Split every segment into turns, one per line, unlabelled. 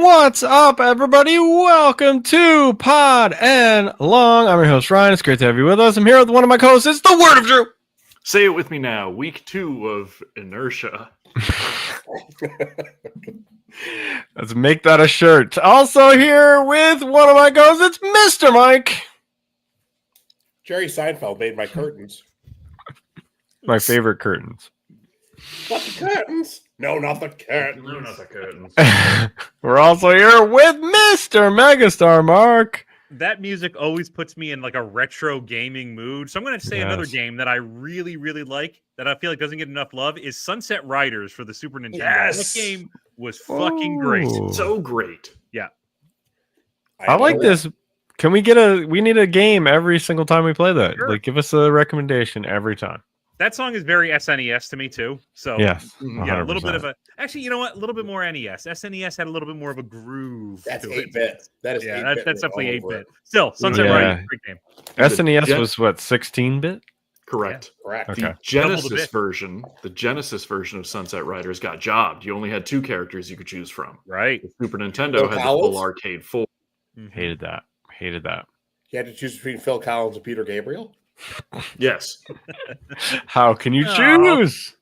What's up, everybody? Welcome to Pod and Long. I'm your host, Ryan. It's great to have you with us. I'm here with one of my co-hosts. It's the Word of Drew.
Say it with me now. Week 2 of Inertia.
Let's make that a shirt. Also here with one of my co-hosts, it's Mr. Mike.
Jerry Seinfeld made my curtains.
My favorite curtains.
Not the curtains. No, not the curtains.
No, not the curtains.
We're also here with Mr. Megastar Mark.
That music always puts me in like a retro gaming mood. So I'm going to say another game that I really, really like that I feel like doesn't get enough love is Sunset Riders for the Super Nintendo.
Yes.
That game was fucking great.
So great.
Yeah.
I like this. Can we we need a game every single time we play that.
Sure.
Like, give us a recommendation every time.
That song is very SNES to me too. So
Yes.
yeah, a little
100%.
bit of a. Actually, you know what? A little bit more NES. SNES had a little bit more of a groove.
That's
to it.
8-bit. That is 8-bit.
That's definitely
all over
8-bit. Still, Sunset
Yeah.
Riders, great game.
SNES was what, 16-bit?
Correct.
it. Correct.
Okay.
The
Double the
Genesis
bit.
version of Sunset Riders got jobbed. You only had 2 characters you could choose from.
Right.
The Super Nintendo
Phil
had the
Collins?
full arcade full.
Hated that.
You had to choose between Phil Collins and Peter Gabriel.
Yes.
How can you
Aw.
choose?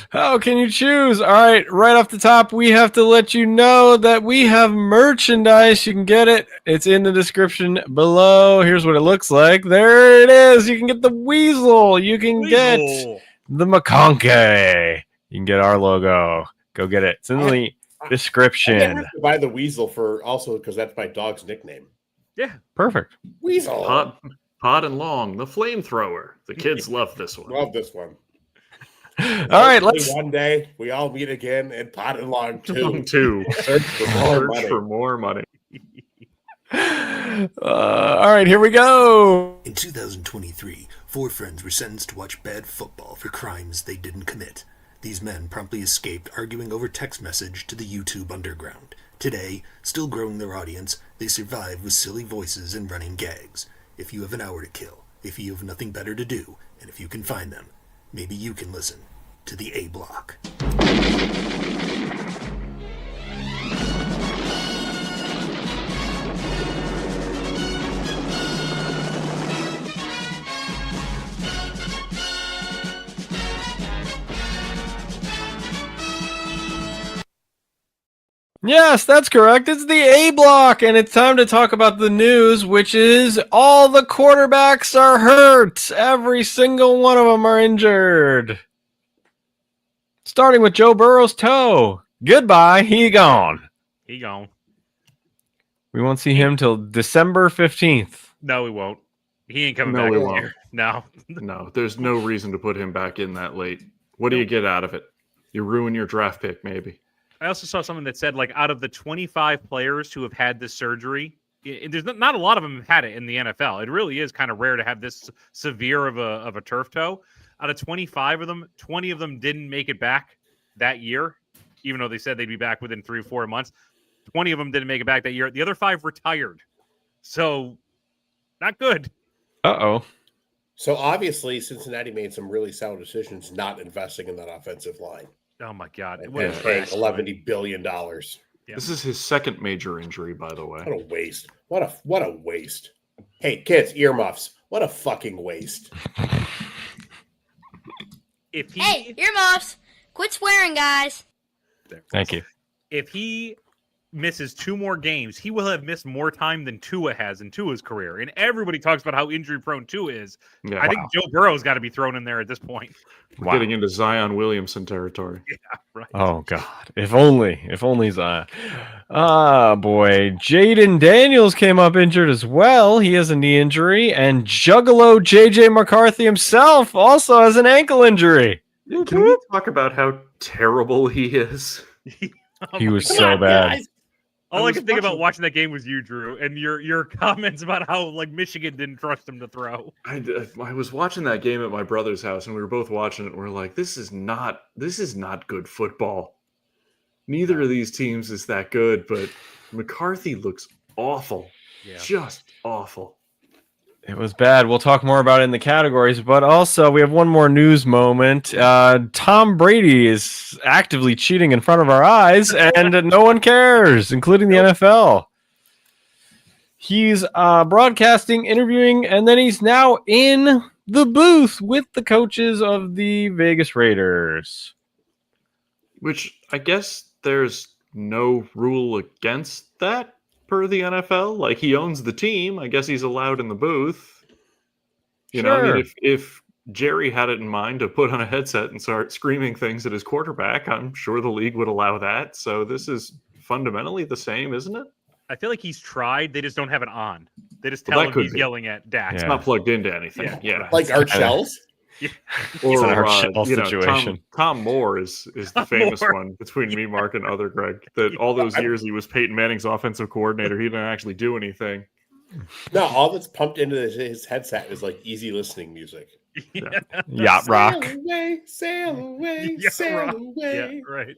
How can you choose? All right, right off the top, we have to let you know that we have merchandise. You can get it. It's in the description below. Here's what it looks like. There it is. You can get the weasel. You can get
Weasel.
the McConkey. You can get our logo. Go get it. It's in the
I didn't
description.
have to buy the weasel for also because that's my dog's nickname.
Yeah.
Perfect.
Weasel.
Pod and Long, the flamethrower. The kids love this one.
Love this one.
All right,
Hopefully
let's.
one day we all meet again and Pot and Long too.
2.
Search for more
Search
money.
for more money.
All right, here we go.
In 2023, 4 friends were sentenced to watch bad football for crimes they didn't commit. These men promptly escaped, arguing over text message to the YouTube underground. Today, still growing their audience, they survive with silly voices and running gags. If you have an hour to kill, if you have nothing better to do, and if you can find them, maybe you can listen to the A Block.
Yes, that's correct. It's the A block, and it's time to talk about the news, which is all the quarterbacks are hurt. Every single one of them are injured. Starting with Joe Burrow's toe. Goodbye, he gone.
He gone.
We won't see him till December 15th.
No, we won't. He ain't coming
No,
back.
we
this
won't.
year. No.
No, there's no reason to put him back in that late. What do you get out of it? You ruin your draft pick, maybe.
I also saw something that said, like, out of the 25 players who have had this surgery, there's not a lot of them have had it in the NFL. It really is kind of rare to have this severe of a turf toe. Out of 25 of them, 20 of them didn't make it back that year, even though they said they'd be back within 3 or 4 months. 20 of them didn't make it back that year. The other 5 retired. So, not good.
Uh-oh.
So obviously Cincinnati made some really sound decisions not investing in that offensive line.
Oh, my God.
And
What a
paying
trash
$11 billion.
Yeah.
This is his second major injury, by the way.
What a waste. What a waste. Hey, kids, earmuffs. What a fucking waste.
If he,
Hey, earmuffs! Quit swearing, guys.
Thank you.
If he misses 2 more games, he will have missed more time than Tua has in Tua's career. And everybody talks about how injury prone Tua is.
Yeah.
I think Joe Burrow's got to be thrown in there at this point.
We're getting into Zion Williamson territory.
Right.
Oh, God. If only Zion. Ah, boy. Jaden Daniels came up injured as well. He has a knee injury. And Juggalo J.J. McCarthy himself also has an ankle injury.
Can we talk about how terrible he is?
He was
Come
so
on,
bad.
guys.
All I
was
could think about
watching-
watching that game was you, Drew, and your comments about how like Michigan didn't trust him to throw.
I was watching that game at my brother's house, and we were both watching it. And we're like, this is not good football. Neither of these teams is that good, but McCarthy looks awful.
Yeah.
Just awful.
It was bad. We'll talk more about it in the categories, but also we have one more news moment. Tom Brady is actively cheating in front of our eyes, and no one cares, including the NFL. He's broadcasting, interviewing, and then he's now in the booth with the coaches of the Vegas Raiders.
Which I guess there's no rule against that per the NFL. Like, he owns the team. I guess he's allowed in the booth. You know, I mean, if Jerry had it in mind to put on a headset and start screaming things at his quarterback, I'm sure the league would allow that. So this is fundamentally the same, isn't it?
I feel like he's tried. They just don't have it on. They just
Well,
tell
that
him
could
he's
be.
yelling at Dak.
It's
Yeah.
not plugged into anything.
Yeah,
Yeah.
right.
Like Art Shells?
Or
an Art Shell
you know,
situation.
Tom Moore is the
Tom
famous
Moore.
one between me, Mark, and other Greg. That all those years he was Peyton Manning's offensive coordinator, he didn't actually do anything.
No, all that's pumped into his headset is like easy listening music.
Yacht rock.
Sail away, sail away,
Yeah,
sail
rock. Yeah,
away.
right.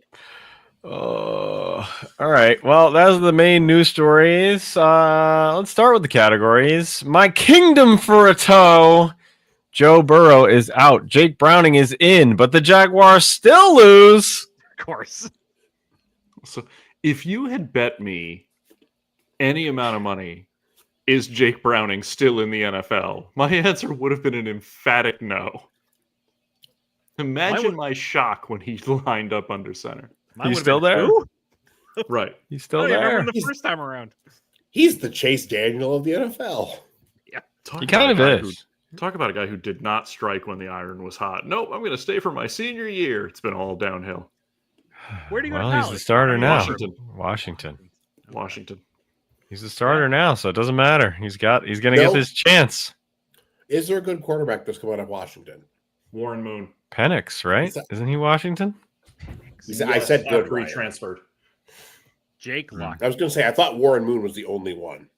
All right. Well, that was the main news stories. Let's start with the categories. My kingdom for a toe. Joe Burrow is out. Jake Browning is in, but the Jaguars still lose.
Of course.
So if you had bet me any amount of money, is Jake Browning still in the NFL? My answer would have been an emphatic no. Imagine my shock when he lined up under center.
Mine
He's
would've
still
been,
there?
"Who?"
Right.
He's
I
still
don't even
there.
remember the first time around.
He's the Chase Daniel of the NFL.
Talk
He
about
kind
a
of
guy
is.
Talk about a guy who did not strike when the iron was hot. Nope, I'm going to stay for my senior year. It's been all downhill.
Where do you go
Well,
to
he's
college?
the starter now.
Washington.
Washington. He's the starter now, so it doesn't matter. He's going to get
Nope.
this chance.
Is there a good quarterback that's coming out of Washington?
Warren Moon.
Penix, right? Isn't he Washington?
I said good. Ryan.
Transferred.
Jake Lock.
I was going to say, I thought Warren Moon was the only one.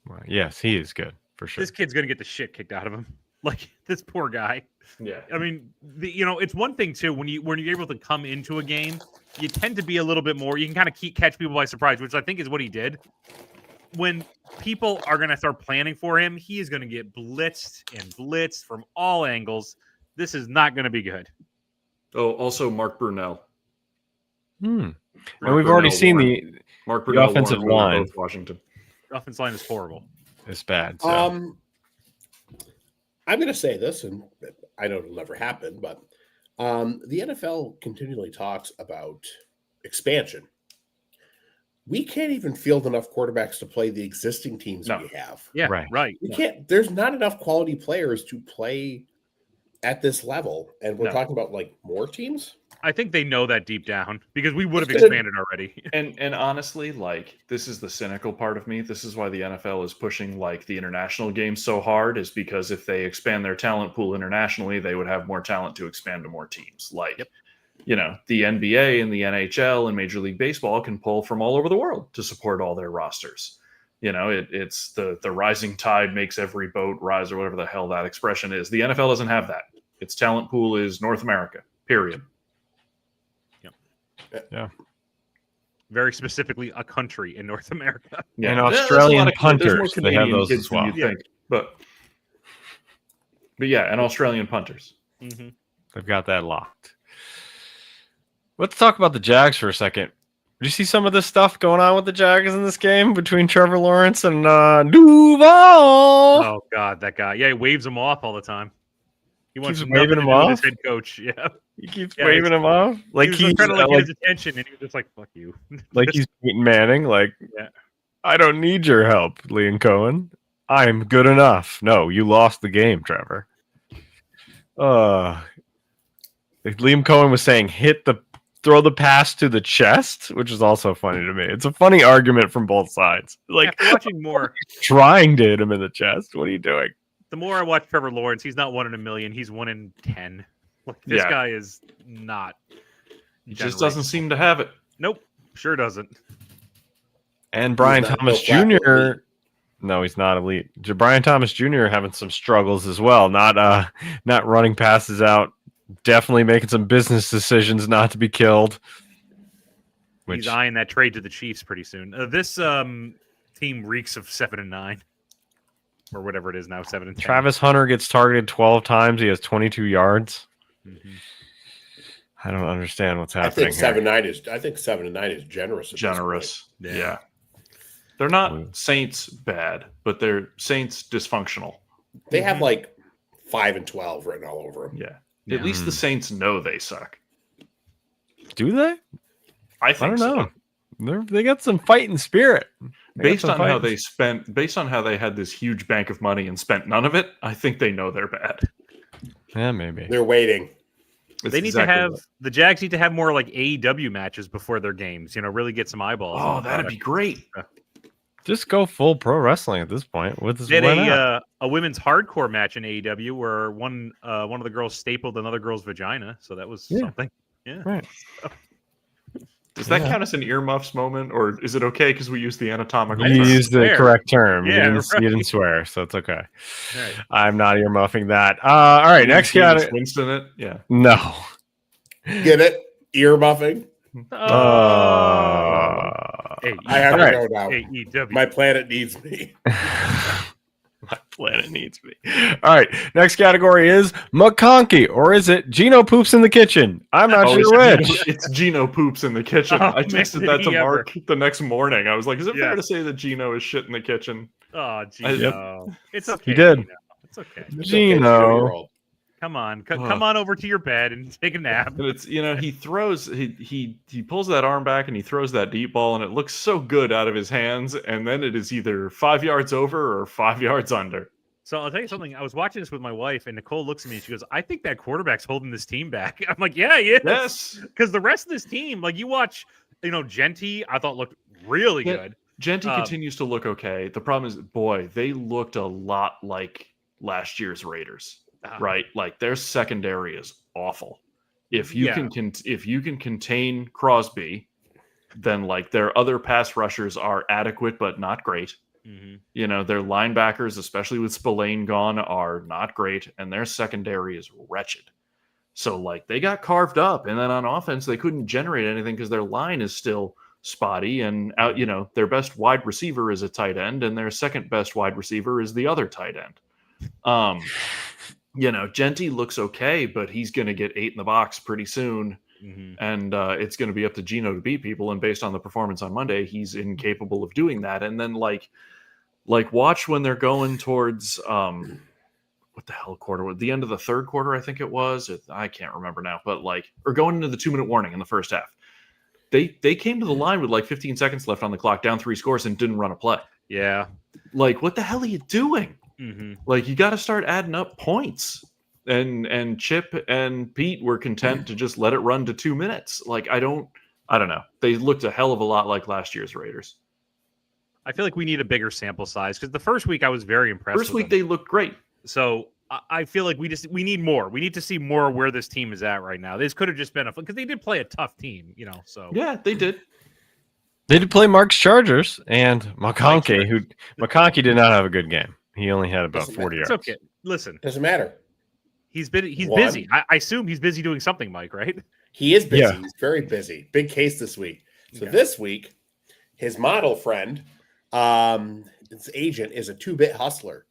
Well, yes, he is good for sure.
This kid's gonna get the shit kicked out of him. Like this poor guy.
Yeah.
I mean, it's one thing too when you're able to come into a game, you tend to be a little bit more. You can kind of catch people by surprise, which I think is what he did. When people are gonna start planning for him, he is gonna get blitzed from all angles. This is not gonna be good.
Oh, also Mark Brunell.
And
Mark
we've already
Brunell,
seen
Warren. Mark Brunell,
offensive
Warren Moon,
line.
both Washington.
The offensive line is horrible.
It's bad. So.
I'm going to say this, and I know it'll never happen, but the NFL continually talks about expansion. We can't even field enough quarterbacks to play the existing teams we have.
Yeah,
Right.
right.
We can't. There's not enough quality players to play at this level, and we're talking about like more teams.
I think they know that deep down because we would have
It's gonna-
expanded already.
And honestly, like, this is the cynical part of me. This is why the NFL is pushing like the international game so hard, is because if they expand their talent pool internationally, they would have more talent to expand to more teams. Like, you know, the NBA and the NHL and Major League Baseball can pull from all over the world to support all their rosters. You know, it's the rising tide makes every boat rise, or whatever the hell that expression is. The NFL doesn't have that. Its talent pool is North America, period.
Yeah.
Very specifically, a country in North America.
Yeah.
And
There's a
Australian
lot of- there's more
punters, they have
Canadian
those
kids
as
than
well.
you think. But yeah, and Australian punters.
Mm-hmm.
They've got that locked. Let's talk about the Jags for a second. Did you see some of this stuff going on with the Jags in this game between Trevor Lawrence and Duval?
Oh God, that guy! Yeah, he waves him off all the time. He wants
Keeps
nothing
waving
to
him
do with
off?
his head coach. Yeah,
He keeps
Yeah,
waving him off like
he was
he's
trying to like,
like,
get his attention, and he was just like, "Fuck you."
like he's Peyton Manning. Like,
Yeah.
I don't need your help, Liam Cohen. I'm good enough. No, you lost the game, Trevor. Liam Cohen was saying, throw the pass to the chest, which is also funny to me. It's a funny argument from both sides. Like,
After watching more,
trying to hit him in the chest. What are you doing?
the more I watch Trevor Lawrence, he's not 1 in a million. He's 1 in 10. Like, this
Yeah.
guy is not.
He just doesn't seem to have it.
Nope, sure doesn't.
And Brian
He's not
Thomas
Joe Flacco
Jr.
elite.
No, he's not elite. Brian Thomas Jr. having some struggles as well. Not running passes out. Definitely making some business decisions not to be killed.
He's eyeing that trade to the Chiefs pretty soon. This team reeks of 7-9. or whatever it is now, 7 and 10.
Travis Hunter gets targeted 12 times. He has 22 yards.
Mhm.
I don't understand what's
I
happening
think
here.
7 and 9 is generous. at this
Generous.
Yeah.
Yeah. They're not Saints bad, but they're Saints dysfunctional.
point. They have like 5 and 12 written all over them.
Yeah.
Yeah.
At least the Saints know they suck.
Do they?
I
I
think
don't
so.
know. They got some fighting spirit.
Based on how they had this huge bank of money and spent none of it, I think they know they're bad.
Yeah, maybe.
They're waiting.
It's
They need
exactly
to have
what-
the Jags need to have more like AEW matches before their games. Really get some eyeballs. on
Oh,
the
that'd be
product.
great.
Just go full pro wrestling at this point. With this,
They had
why not?
a women's hardcore match in AEW where one of the girls stapled another girl's vagina, so that was
Yeah.
something. Yeah.
Right.
Does that
Yeah.
count as an earmuffs moment, or is it okay because we use the anatomical?
You
term?
used the
swear.
correct term.
Yeah,
you
right.
didn't swear, so it's okay.
Right.
I'm not earmuffing that. All right,
You
next
didn't
category.
Winston it, yeah.
No.
Get it? Ear muffing.
Oh. Hey,
I have
All right.
to go now.
AEW.
My planet needs me.
My planet needs me. All right, next category is McConkey, or is it Gino poops in the kitchen? I'm not
Oh,
sure which.
it's Gino poops in the kitchen.
Oh,
I
man,
texted
did
that to
he ever.
Mark the next morning. I was like, is it
Yeah.
fair to say that Gino is shit in the kitchen?
Oh, Gino. It's okay.
He did.
Gino. It's okay.
It's okay,
Gino.
2-year-old.
Come on. Come on over to your bed and take a nap.
And it's he throws he pulls that arm back and he throws that deep ball and it looks so good out of his hands, and then it is either 5 yards over or 5 yards under.
So I'll tell you something. I was watching this with my wife, and Nicole looks at me and she goes, "I think that quarterback's holding this team back." I'm like, "Yeah, he is."
Yes.
Because the rest of this team, like you watch, Genty, I thought looked really
Yeah.
good.
Genty
Um,
continues to look okay. The problem is, boy, they looked a lot like last year's Raiders, right? Like their secondary is awful. If you
Yeah.
if you can contain Crosby, then like their other pass rushers are adequate but not great.
Mhm.
Their linebackers, especially with Spillane gone, are not great, and their secondary is wretched. So like they got carved up, and then on offense they couldn't generate anything because their line is still spotty, and out their best wide receiver is a tight end, and their second best wide receiver is the other tight end. Genty looks okay, but he's going to get 8 in the box pretty soon.
Mhm.
And it's going to be up to Gino to beat people. And based on the performance on Monday, he's incapable of doing that. And then like watch when they're going towards what the hell quarter? The end of the third quarter, I think it was. I can't remember now, but or going into the 2-minute warning in the first half. They came to the line with like 15 seconds left on the clock, down 3 scores, and didn't run a play.
Yeah.
Like, what the hell are you doing?
Mhm.
Like, you got to start adding up points. And Chip and Pete were content to just let it run to 2 minutes. Like, I don't know. They looked a hell of a lot like last year's Raiders.
I feel like we need a bigger sample size because the first week I was very impressed.
First
with
week
them.
they looked great.
So I feel like we need more. We need to see more where this team is at right now. This could have just been because they did play a tough team, So
Yeah, they did.
They did play Mark's Chargers and McConkey, McConkey did not have a good game. He only had about
Doesn't
40
it's
yards.
okay. Listen,
Doesn't matter.
he's
One.
busy. I assume he's busy doing something, Mike. Right?
He is busy.
Yeah.
He's very busy. Big case this week. So
Okay.
this week, his model friend, his agent is a 2-bit hustler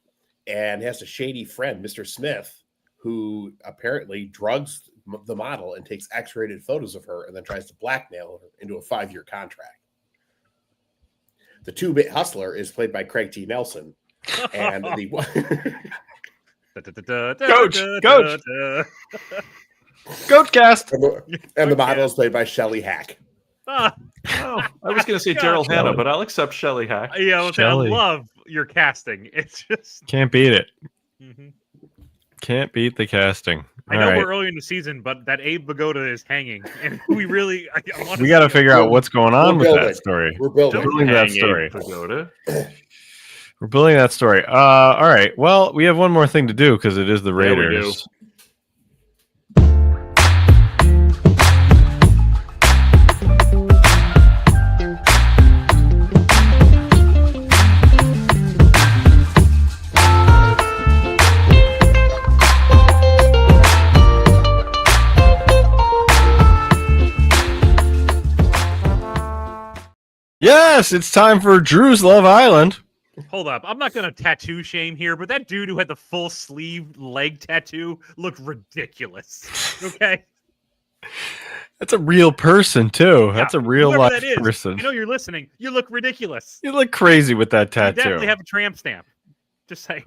and has a shady friend, Mr. Smith, who apparently drugs the model and takes X-rated photos of her and then tries to blackmail her into a 5-year contract. The 2-bit hustler is played by Craig T. Nelson. And the
Coachcast.
and the model is played by Shelley Hack.
Ah,
Oh, I was going to say Daryl Hannah, but I'll accept Shelly Hack.
yeah, well, I
Shelley.
love your casting. It's just.
Can't beat it.
Mhm.
Can't beat the casting.
I
All
know
right.
we're early in the season, but that Abe Vigoda is hanging, and we really. I wanna
We got to
see it.
figure out what's going on with
building.
that story.
We're building.
We're building that
Hang
story.
Abe Pagoda.
We're building that story. All right. Well, we have one more thing to do because it is the
Yeah, we
Raiders. Yes, it's time for Drew's Love Island.
Hold up. I'm not going to tattoo shame here, but that dude who had the full sleeve leg tattoo looked ridiculous. Okay?
That's a real person too. That's a real
Whoever
life
that is,
person.
I know you're listening. You look ridiculous.
You look crazy with that
You
tattoo.
definitely have a tramp stamp. Just saying.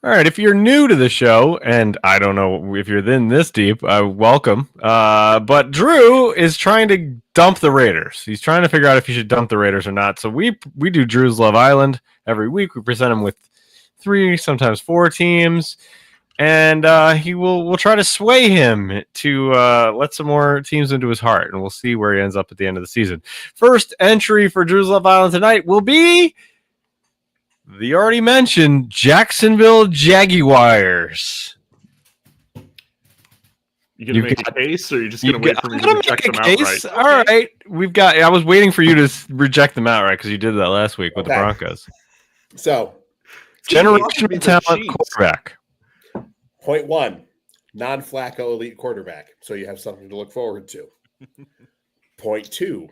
All right, if you're new to the show, and I don't know if you're then this deep, welcome. But Drew is trying to dump the Raiders. He's trying to figure out if he should dump the Raiders or not. So we do Drew's Love Island every week. We present him with 3, sometimes 4 teams, and we'll try to sway him to let some more teams into his heart, and we'll see where he ends up at the end of the season. First entry for Drew's Love Island tonight will be the already mentioned Jacksonville Jaguars.
You gonna make a case, or are you just gonna wait for me to
I'm gonna
reject
make
them
a case.
outright?
All right, I was waiting for you to reject them outright because you did that last week with the Broncos.
So,
Generational talent quarterback.
point 1, non-Flacco elite quarterback. So you have something to look forward to. Point 2,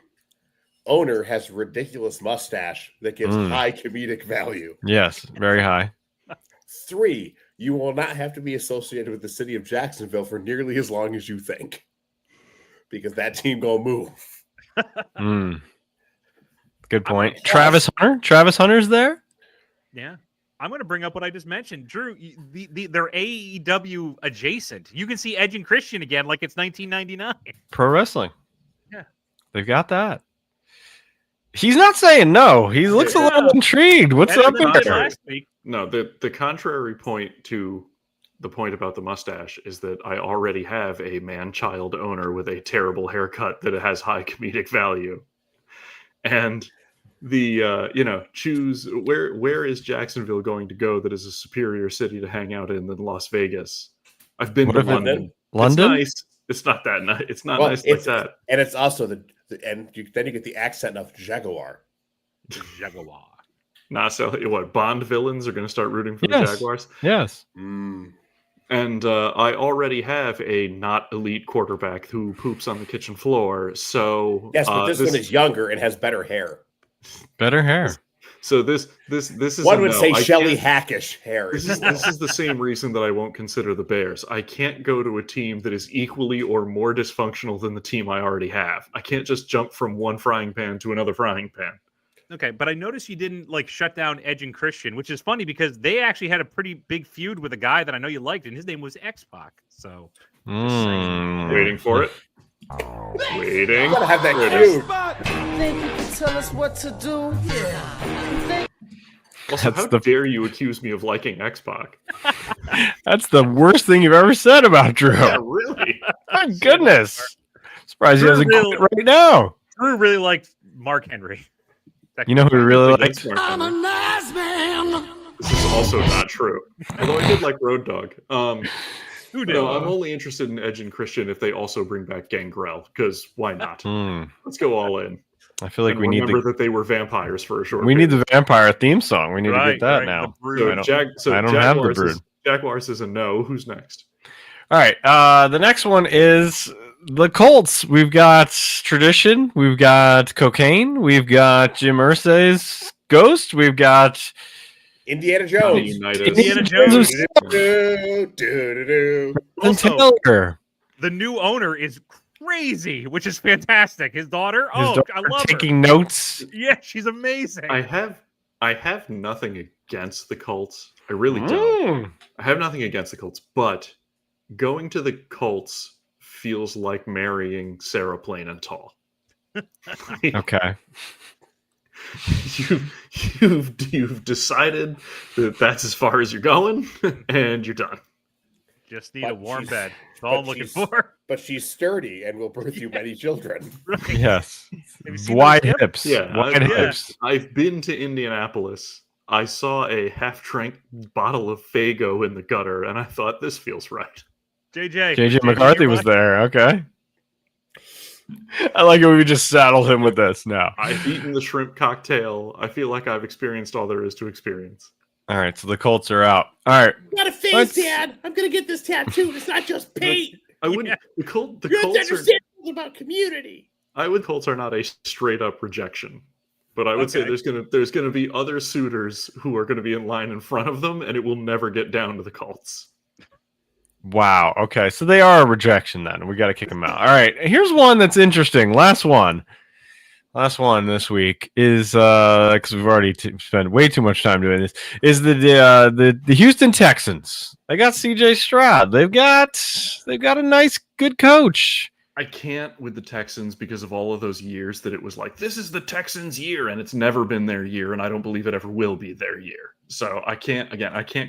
owner has ridiculous mustache that gives high comedic value.
Yes, very high.
3, you will not have to be associated with the city of Jacksonville for nearly as long as you think, because that team gonna move.
Good point. Travis Hunter's there.
Yeah. I'm going to bring up what I just mentioned. Drew, they're AEW adjacent. You can see Edge and Christian again like it's 1999.
Pro wrestling.
Yeah.
They've got that. He's not saying no. He looks a little intrigued. What's
Better
up
than I did
there?
last week.
No, the contrary point to the point about the mustache is that I already have a man-child owner with a terrible haircut that has high comedic value, and choose where is Jacksonville going to go that is a superior city to hang out in than Las Vegas. I've been to London.
London?
It's nice. It's not that nice. It's not nice like that.
And it's also then you get the accent of Jaguar.
Jaguar.
Nah, so what? Bond villains are going to start rooting for the Jaguars?
Yes.
And I already have a not elite quarterback who poops on the kitchen floor. So
yes, but this one is younger and has better hair.
Better hair.
So this is
one would say Shelly Hackish hair.
This is the same reason that I won't consider the Bears. I can't go to a team that is equally or more dysfunctional than the team I already have. I can't just jump from one frying pan to another frying pan.
Okay, but I noticed you didn't shut down Edge and Christian, which is funny because they actually had a pretty big feud with a guy that I know you liked, and his name was X-Pac. So
waiting for it. Waiting.
You gotta have that cue.
Think you can tell us what to do? Yeah.
Also, how dare you accuse me of liking X-Pac?
That's the worst thing you've ever said about Drew.
Yeah, really?
My goodness. Surprised he doesn't quit right now.
Drew really liked Mark Henry.
You know who he really liked?
I'm a nice man.
This is also not true. Although I did like Road Dogg.
Who did?
No, I'm only interested in Edge and Christian if they also bring back Gangrel, because why not? Let's go all in.
I feel like
and
we need
remember that they were vampires for a short.
We need the vampire theme song. We need to get that now.
So
I don't have the brood.
Jaguars is a no. Who's next?
All right. The next one is the Colts. We've got tradition. We've got cocaine. We've got Jim Irsay's ghost. We've got
Indiana Jones.
Indiana Jones.
Also,
the new owner is crazy, which is fantastic. His daughter, I love
taking
her.
Notes.
Yeah, she's amazing.
I have nothing against the Colts. I really don't. I have nothing against the Colts, but going to the Colts feels like marrying Sarah Plain and Tall.
Okay.
You've decided that that's as far as you're going, and you're done.
Just need a warm bed. That's all I'm looking for.
But she's sturdy and will birth you many children.
Right.
Yes. Wide hips.
Yeah.
Wide hips.
I've been to Indianapolis. I saw a half-drank bottle of Faygo in the gutter, and I thought, this feels right.
JJ McCarthy was there. Okay. I like it. We just saddled him with this now.
I've eaten the shrimp cocktail. I feel like I've experienced all there is to experience.
All right, so the Colts are out. All right.
Got a face, Dad. I'm gonna get this tattoo. It's not just paint.
I wouldn't. The Colts
understand about community.
Colts are not a straight up rejection, But I would say
Okay.
there's gonna be other suitors who are gonna be in line in front of them, and it will never get down to the Colts.
Wow. Okay, so they are a rejection then. We got to kick them out. All right. Here's one that's interesting. Last one this week is because we've already spent way too much time doing this. Is the Houston Texans? They got C.J. Stroud. They've got a nice, good coach.
I can't with the Texans because of all of those years that it was like, this is the Texans' year, and it's never been their year, and I don't believe it ever will be their year. So I can't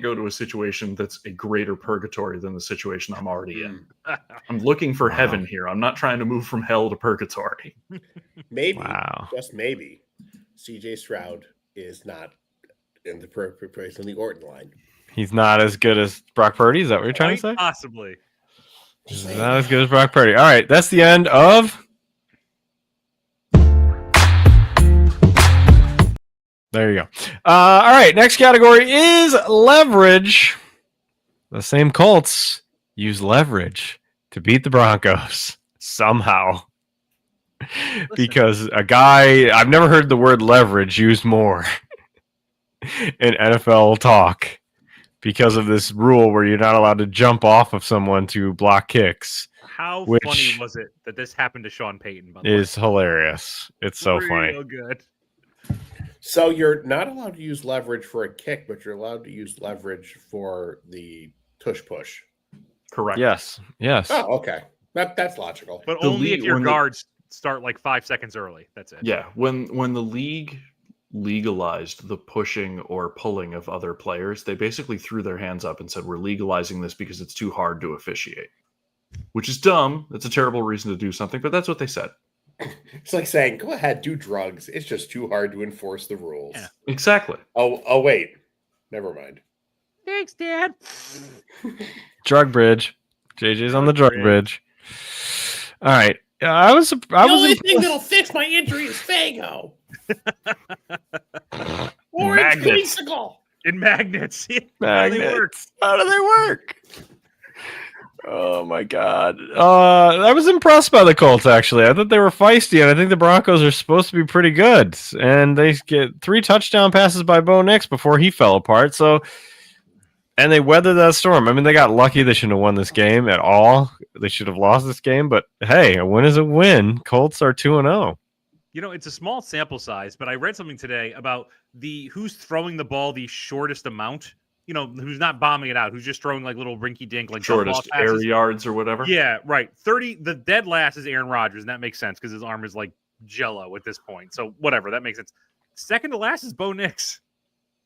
go to a situation that's a greater purgatory than the situation I'm already in. I'm looking for heaven here. I'm not trying to move from hell to purgatory.
Maybe,
Wow.
just maybe, C.J. Stroud is not in the appropriate place on the Orton line.
He's not as good as Brock Purdy. Is that what you're trying to say?
Possibly.
He's not as good as Brock Purdy. All right, that's the end of. There you go. All right, next category is leverage. The same Colts use leverage to beat the Broncos somehow. Because a guy, I've never heard the word leverage used more in NFL talk because of this rule where you're not allowed to jump off of someone to block kicks.
How
Which
funny was it that this happened to Sean Payton? By the
is hilarious. It's so funny.
Real good.
So you're not allowed to use leverage for a kick, but you're allowed to use leverage for the tush push.
Correct.
Yes.
Oh, okay. That's logical.
But
The
only if
league-
your
when the-
guards start like 5 seconds early. That's it.
Yeah, when the league legalized the pushing or pulling of other players, they basically threw their hands up and said, we're legalizing this because it's too hard to officiate. Which is dumb. That's a terrible reason to do something, but that's what they said.
It's like saying, go ahead, do drugs. It's just too hard to enforce the rules.
Yeah.
Exactly.
Oh, wait. Never mind.
Thanks, Dad.
Drug bridge. JJ's on the drug bridge. All right. I was impressed.
that'll fix my injury is Fago.
Magnets.
Creamsicle.
In magnets.
Magnets. How do they work? Oh my god. I was impressed by the Colts actually. I thought they were feisty, and I think the Broncos are supposed to be pretty good. And they get 3 touchdown passes by Bo Nix before he fell apart. So, and they weathered that storm. I mean, they got lucky. They shouldn't have won this game at all. They should have lost this game. But hey, a win is a win. Colts are 2-0.
You know, it's a small sample size, but I read something today about who's throwing the ball the shortest amount. You know, who's not bombing it out, who's just throwing like little rinky-dink, like
Shortest air yards or whatever.
Yeah, right. 30. The dead last is Aaron Rodgers, and that makes sense because his arm is like jello at this point. So whatever, that makes sense. Second to last is Bo Nix.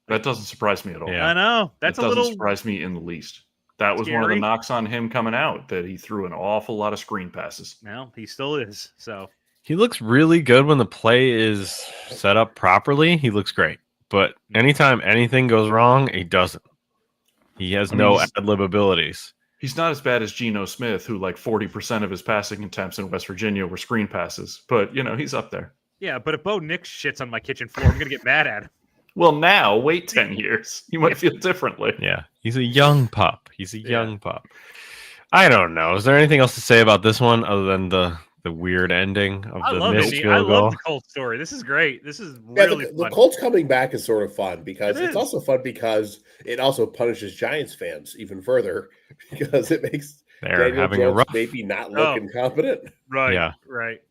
That doesn't surprise me at all.
Yeah.
I know. That's
That
a
doesn't
little
surprise me in the least. That was one of the
scary.
knocks on him coming out, that he threw an awful lot of screen passes.
No, he still is. So
He looks really good when the play is set up properly. He looks great. But anytime anything goes wrong, he doesn't. He has no ad-lib abilities.
He's not as bad as Geno Smith, who like 40% of his passing attempts in West Virginia were screen passes. But, you know, he's up there.
yeah, but if Bo Nix shits on my kitchen floor, I'm gonna get mad at him.
Well, now, wait 10 years. You might feel differently.
Yeah, he's a young pup. He's a young pup. I don't know. Is there anything else to say about this one other than the weird ending of
I
the
love
missed
it. I
field goal?
love the Colts story. This is great. This is
Yeah,
really
the
fun.
Colts coming back is sort of fun because
It
it's
is.
also fun because it also punishes Giants fans even further because it makes
They're
Daniel
having a
Jones
rough.
maybe not look incompetent.
Right.
Yeah.
Right.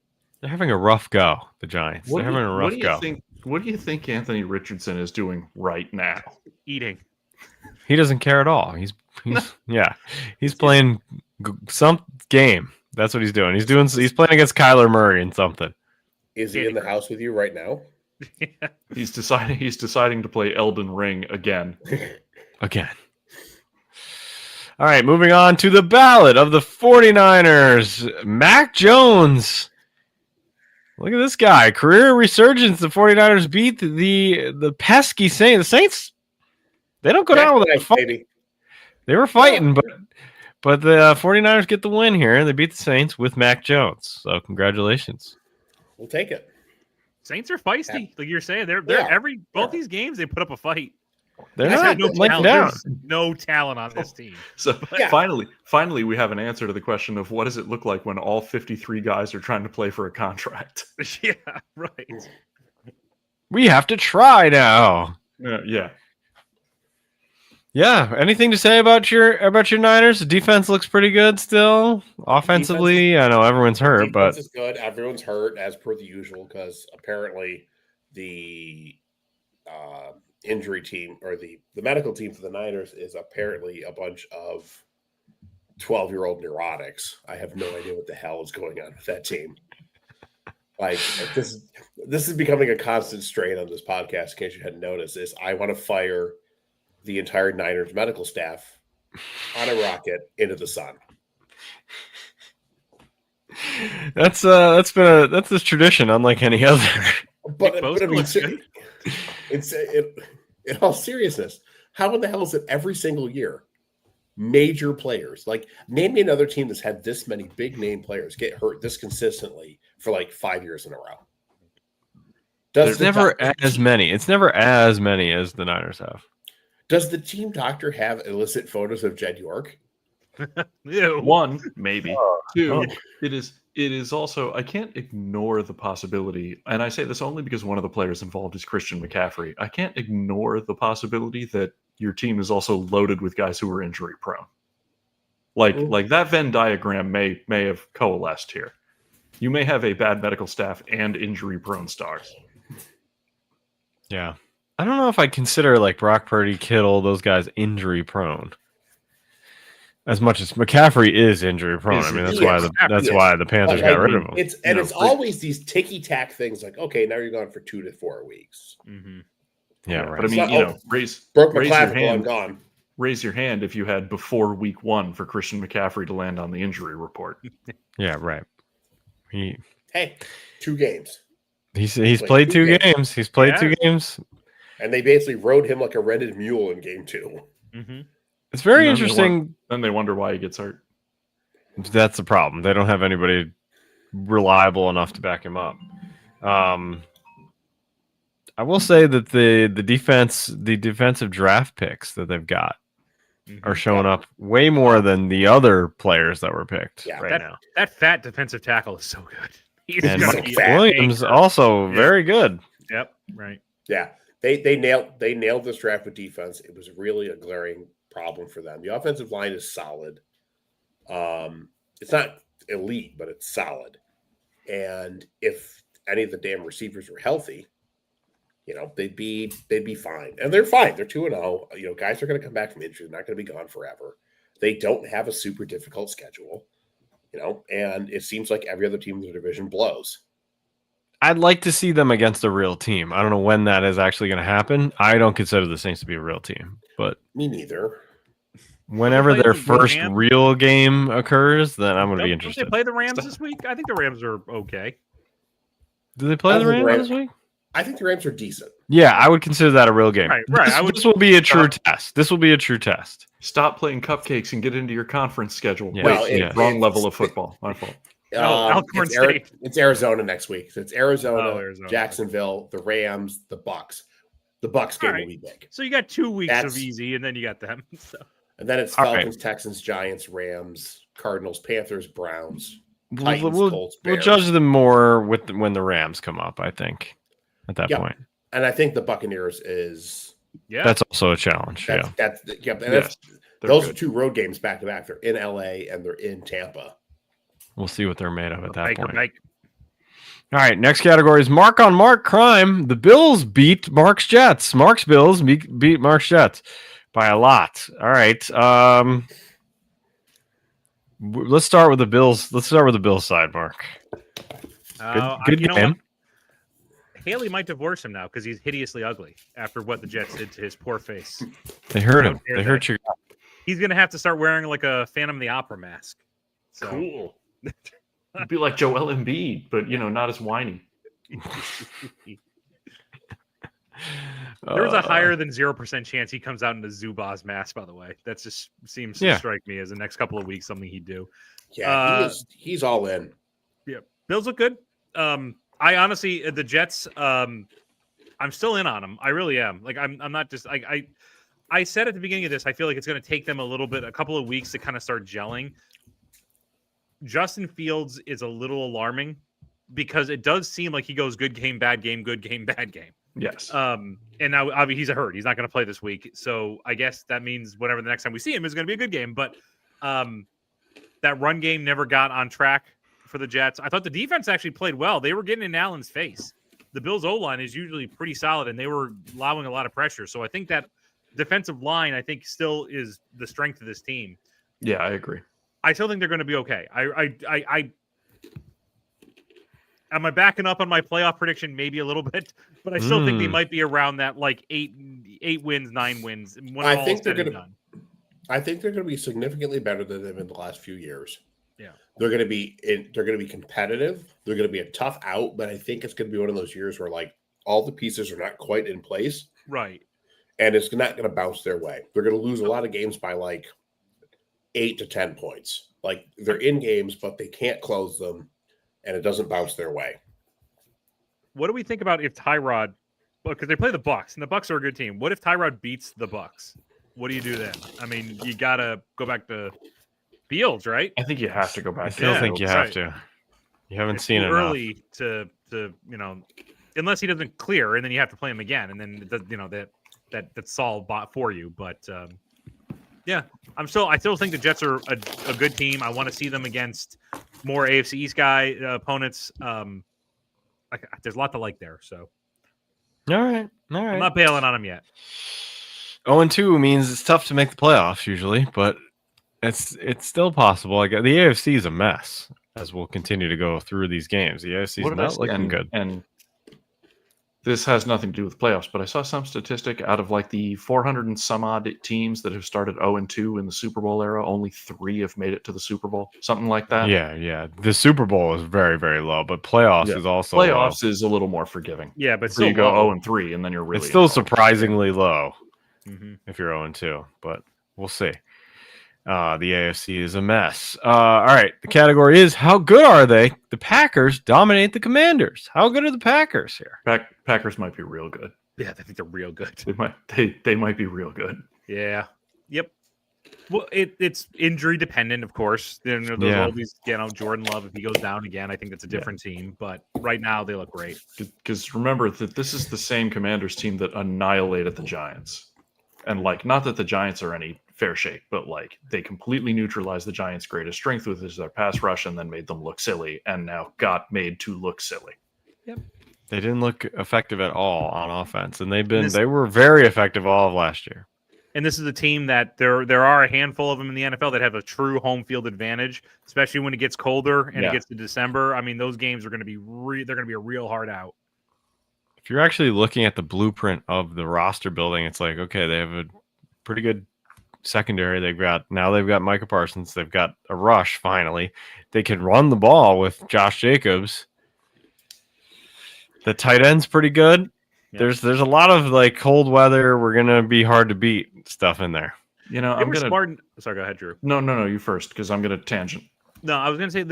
They're having a rough go. The Giants.
What
They're
do you-
having a
what
rough
do you
go.
think? What do you think Anthony Richardson is doing right now?
Eating.
He doesn't care at all. He's he's playing some game. That's what he's doing. He's playing against Kyler Murray in something.
Is he in the house with you right now?
He's deciding to play Elden Ring again.
Again. All right, moving on to the ballot of the 49ers. Mac Jones. Look at this guy. Career resurgence. The 49ers beat the pesky Saints. The Saints, they don't go down with a fight.
Baby.
They were fighting, but the 49ers get the win here. They beat the Saints with Mac Jones. So congratulations.
We'll take it.
Saints are feisty, like you're saying. They're
Yeah.
both these games they put up a fight.
They're
Guys
not
have no
laying
talent.
down.
There's no talent on this team.
So
Yeah.
finally, we have an answer to the question of what does it look like when all 53 guys are trying to play for a contract?
Yeah, right.
We have to try now.
Yeah.
Yeah. Anything to say about your Niners? The defense looks pretty good still. Offensively, I know everyone's hurt,
Defense
but
is good. Everyone's hurt as per the usual because apparently the injury team or the medical team for the Niners is apparently a bunch of 12-year-old neurotics. I have no idea what the hell is going on with that team. Like this is becoming a constant strain on this podcast. In case you hadn't noticed, is I want to fire the entire Niners medical staff on a rocket into the sun.
that's this tradition, unlike any other.
But in all seriousness, how in the hell is it every single year? Major players, like name me another team that's had this many big name players get hurt this consistently for like 5 years in a row.
It's never as many. It's never as many as the Niners have.
Does the team doctor have illicit photos of Jed York?
One, maybe. Two, it is also, I can't ignore the possibility, and I say this only because one of the players involved is Christian McCaffrey. I can't ignore the possibility that your team is also loaded with guys who are injury prone. Like that Venn diagram may have coalesced here. You may have a bad medical staff and injury prone stars.
Yeah. I don't know if I consider like Brock Purdy, Kittle, those guys injury prone. As much as McCaffrey is injury prone. I mean, that's why the Panthers got rid of him.
It's always these ticky-tack things like, okay, now you're gone for 2 to 4 weeks.
Mm-hmm. Yeah, right.
But I mean, raise your hand.
Gone.
Raise your hand if you had before week 1 for Christian McCaffrey to land on the injury report.
Yeah, right.
Hey, 2 games.
He's played 2 games. He's played 2 games.
And they basically rode him like a rented mule in game 2.
Mm-hmm.
It's very interesting.
Then they wonder why he gets hurt.
That's the problem. They don't have anybody reliable enough to back him up. I will say that the defensive draft picks that they've got are showing up way more than the other players that were picked now.
That fat defensive tackle is so good.
And Mike Williams also very good.
Yep. Right.
Yeah. They nailed this draft with defense. It was really a glaring problem for them. The offensive line is solid. It's not elite, but it's solid. And if any of the damn receivers were healthy, they'd be fine. And they're fine. They're 2-0. Guys are going to come back from injury. They're not going to be gone forever. They don't have a super difficult schedule, and it seems like every other team in the division blows.
I'd like to see them against a real team. I don't know when that is actually going to happen. I don't consider the Saints to be a real team, but
me neither.
Whenever their first real game occurs, then I'm going to be interested.
Did they play the Rams this week? I think the Rams are okay.
Do they play the Rams this week?
I think the Rams are decent.
Yeah, I would consider that a real game.
Right.
This will be a true test. This will be a true test.
Stop playing cupcakes and get into your conference schedule.
Wait,
wrong level of football. My fault.
It's Arizona next week. So it's Arizona, Jacksonville, the Rams, the Bucks. The Bucks game will be big.
So you got 2 weeks of easy, and then you got them. So.
And then it's Falcons, Texans, Giants, Rams, Cardinals, Panthers, Browns, Titans, Colts, Bears.
We'll judge them more when the Rams come up, I think, at that point.
And I think the Buccaneers is...
Yeah.
That's also a challenge.
Those are 2 road games back-to-back. They're in L.A. and they're in Tampa.
We'll see what they're made of at that point.
All
right, next category is Mark on Mark crime. The Bills beat Mark's Jets. Mark's Bills beat Mark's Jets by a lot. All right. Let's start with the Bills. Let's start with the Bills side, Mark. Good game.
Haley might divorce him now because he's hideously ugly after what the Jets did to his poor face.
They hurt him. They hurt you.
He's going to have to start wearing like a Phantom of the Opera mask. So.
Cool. It'd be like Joel Embiid, but not as whiny.
There's a higher than 0% chance he comes out in a Zubaz mask, by the way. That just seems to strike me as the next couple of weeks something he'd do.
Yeah, he's all in.
Yeah. Bills look good. I honestly, the Jets, I'm still in on them. I really am. Like, I'm not just, I said at the beginning of this, I feel like it's going to take them a couple of weeks to kind of start gelling. Justin Fields is a little alarming because it does seem like he goes good game, bad game, good game, bad game.
Yes.
And now obviously he's hurt. He's not going to play this week. So I guess that means whatever the next time we see him is going to be a good game. But that run game never got on track for the Jets. I thought the defense actually played well. They were getting in Allen's face. The Bills' O-line is usually pretty solid, and they were allowing a lot of pressure. So I think that defensive line, I think, still is the strength of this team.
Yeah, I agree.
I still think they're going to be okay. Am I backing up on my playoff prediction? Maybe a little bit, but I still think they might be around that like 8 wins, 9 wins.
I think they're going to be significantly better than they've been the last few years.
Yeah,
they're going to be competitive. They're going to be a tough out, but I think it's going to be one of those years where like all the pieces are not quite in place,
right?
And it's not going to bounce their way. They're going to lose a lot of games by like 8 to 10 points. Like they're in games, but they can't close them, and it doesn't bounce their way.
What do we think about if Tyrod? Because they play the Bucs, and the Bucs are a good team. What if Tyrod beats the Bucs? What do you do then? I mean, you got to go back to Fields, right?
I think you have to go back.
I still think you have to. You haven't seen it
early to unless he doesn't clear, and then you have to play him again, and then that's all bought for you. But yeah, I still think the Jets are a good team. I want to see them against more AFC East opponents. There's a lot to like there. So
all right.
I'm not bailing on them yet.
0-2 means it's tough to make the playoffs usually, but it's still possible. Like the AFC is a mess as we'll continue to go through these games. The AFC is not looking good.
And this has nothing to do with playoffs, but I saw some statistic out of like the 400 and some odd teams that have started 0-2 in the Super Bowl era, only 3 have made it to the Super Bowl, something like that.
Yeah. The Super Bowl is very, very low, but playoffs is also
playoffs
low.
is a little more forgiving.
Yeah, but
so you go 0-3, and then you're really
it's still surprisingly low if you're 0-2, but we'll see. The AFC is a mess. All right, the category is how good are they? The Packers dominate the Commanders. How good are the Packers here?
Packers might be real good.
Yeah, I think they're real good.
They might be real good.
Yeah. Yep. Well, it's injury dependent, of course. There's always, Jordan Love. If he goes down again, I think that's a different team. But right now, they look great.
Because remember that this is the same Commanders team that annihilated the Giants. And like, not that the Giants are any fair shake, but like they completely neutralized the Giants' greatest strength, which is their pass rush, and then made them look silly, and now got made to look silly.
Yep. They didn't look effective at all on offense, and they were very effective all of last year.
And this is a team that there are a handful of them in the NFL that have a true home field advantage, especially when it gets colder and it gets to December. I mean, those games are going to be they're going to be a real hard out.
If you're actually looking at the blueprint of the roster building, it's like, okay, they have a pretty good secondary. They've got Micah Parsons. They've got a rush finally. They can run the ball with Josh Jacobs. The tight end's pretty good. Yeah. There's a lot of like cold weather. We're gonna be hard to beat stuff in there.
Sorry, go ahead, Drew.
No, you first, because I'm gonna tangent.
No, I was gonna say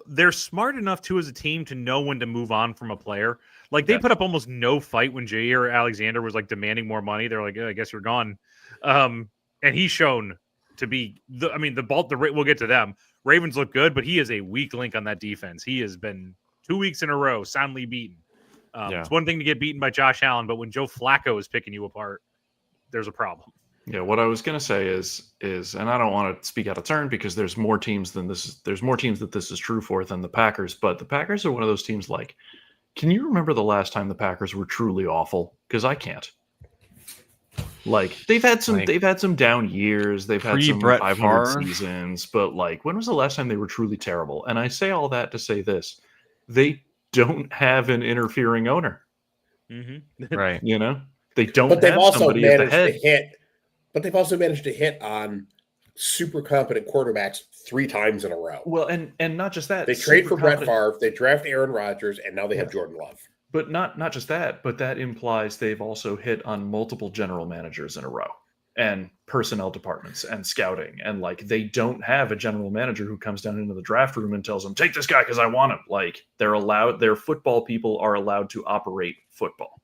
they're smart enough too as a team to know when to move on from a player. Like they put up almost no fight when Jair Alexander was like demanding more money. They're like, I guess you're gone. And he's shown to be we'll get to them. Ravens look good, but he is a weak link on that defense. He has been 2 weeks in a row soundly beaten. It's one thing to get beaten by Josh Allen, but when Joe Flacco is picking you apart, there's a problem.
Yeah, what I was going to say is, and I don't want to speak out of turn because there's more teams than this. There's more teams that this is true for than the Packers, but the Packers are one of those teams. Like, can you remember the last time the Packers were truly awful? Because I can't. Like they've had some down years. They've had some 500 seasons, but like, when was the last time they were truly terrible? And I say all that to say this: they don't have an interfering owner,
right?
They don't.
But they've also
managed
to hit. But they've also managed to hit on super competent quarterbacks 3 times in a row.
Well, and not just that.
They trade for Brett Favre, they draft Aaron Rodgers, and now they have Jordan Love.
But not just that, but that implies they've also hit on multiple general managers in a row and personnel departments and scouting. And like, they don't have a general manager who comes down into the draft room and tells them, take this guy because I want him. Like, their football people are allowed to operate football.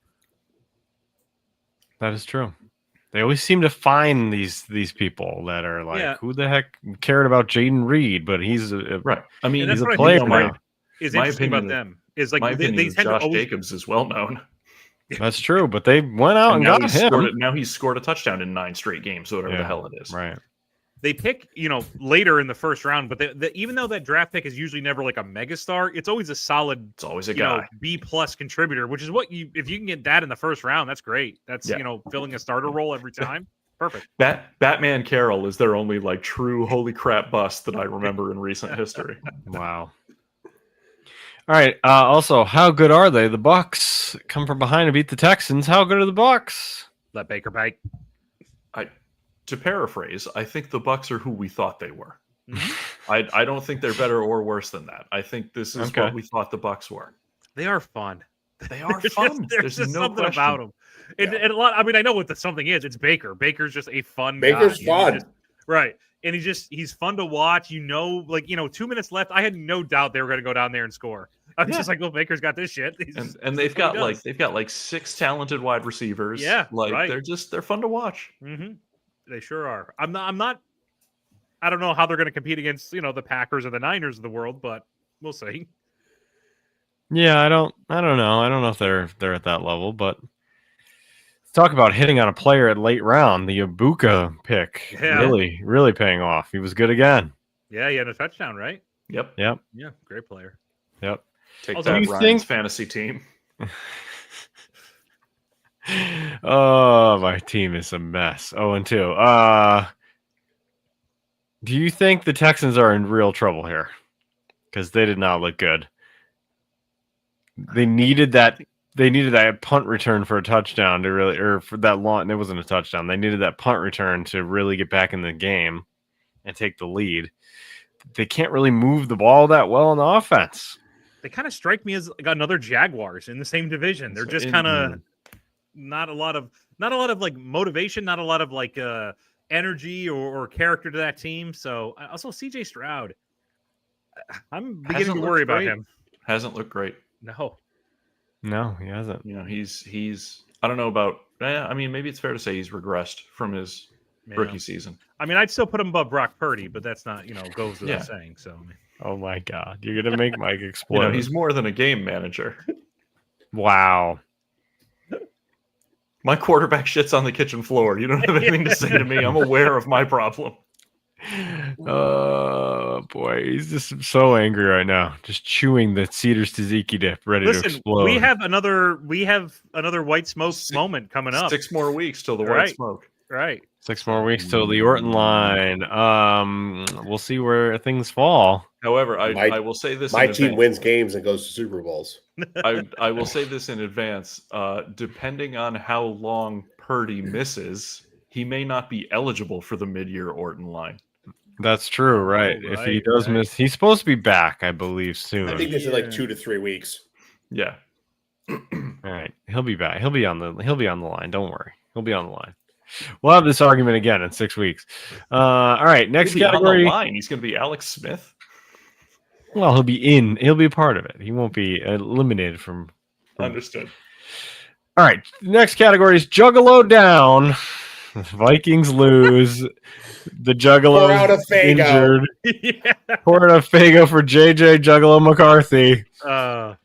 That is true. They always seem to find these people that are like, who the heck cared about Jaden Reed? But he's
right. I mean,
he's a player now.
Is interesting about them is like
My
they
opinion is
tend to
Josh
always.
Jacobs is well known.
That's true, but they went out and
now
got him.
Now he's scored a touchdown in 9 straight games, so whatever the hell it is.
Right.
They pick, later in the first round, but even though that draft pick is usually never like a megastar, it's always a solid.
It's always a guy.
B+ contributor, which is what if you can get that in the first round, that's great. That's filling a starter role every time. Perfect.
Batman Carroll is their only like true holy crap bust that I remember in recent history.
Wow. All right. Also, how good are they? The Bucks come from behind and beat the Texans. How good are the Bucks?
Let Baker bite.
To paraphrase, I think the Bucks are who we thought they were.
Mm-hmm.
I don't think they're better or worse than that. I think this is what we thought the Bucks were.
They are fun.
They are fun.
There's just
no
something
question
about them. And a lot. I mean, I know what the something is. It's Baker. Baker's just a fun.
Baker's
guy.
fun,
right? And he's fun to watch. 2 minutes left. I had no doubt they were going to go down there and score. I'm just like, well, Baker's got this shit.
And they've got like 6 talented wide receivers.
Yeah,
like
right.
they're fun to watch.
Mm-hmm. They sure are. I'm not. I don't know how they're going to compete against the Packers or the Niners of the world, but we'll see.
Yeah, I don't know. I don't know if they're at that level, but let's talk about hitting on a player at late round. The Ibuka pick really paying off. He was good again.
Yeah, he had a touchdown, right?
Yep.
Yeah, great player.
Yep.
Take
Also,
that,
you
Ryan's
think-
fantasy team.
Oh, my team is a mess. 0-2. Do you think the Texans are in real trouble here? Because they did not look good. They needed that punt return for a touchdown to really, or for that long. It wasn't a touchdown. They needed that punt return to really get back in the game and take the lead. They can't really move the ball that well on the offense.
They kind of strike me as like another Jaguars in the same division. They're just kind of not a lot of like motivation, not a lot of like energy or character to that team. So also CJ Stroud, I'm beginning to worry about him.
Hasn't looked great.
No,
he hasn't.
He's I don't know about. I mean, maybe it's fair to say he's regressed from his rookie season.
I mean, I'd still put him above Brock Purdy, but that's not goes without saying. So, I mean.
Oh my God, you're gonna make Mike explode.
He's more than a game manager.
Wow.
My quarterback shits on the kitchen floor. You don't have anything to say to me. I'm aware of my problem.
Oh boy, he's just so angry right now. Just chewing the Cedars tzatziki dip, ready to explode.
We have another white smoke moment coming up.
6 more weeks till the white smoke.
Right.
6 more weeks till the Orton line. We'll see where things fall.
However, I will say this.
My team wins games and goes to Super Bowls.
I will say this in advance. Depending on how long Purdy misses, he may not be eligible for the mid-year Orton line.
That's true, right? If he does miss, he's supposed to be back, I believe, soon.
I think this is like 2 to 3 weeks.
Yeah.
All right, he'll be back. He'll be on the line. Don't worry, he'll be on the line. We'll have this argument again in 6 weeks. All right, next category.
On the line. He's going to be Alex Smith.
Well, he'll be a part of it. He won't be eliminated from.
Understood.
All right, next category is Juggalo down. Vikings lose. The Juggalo injured. Pour out a Fago for JJ Juggalo McCarthy.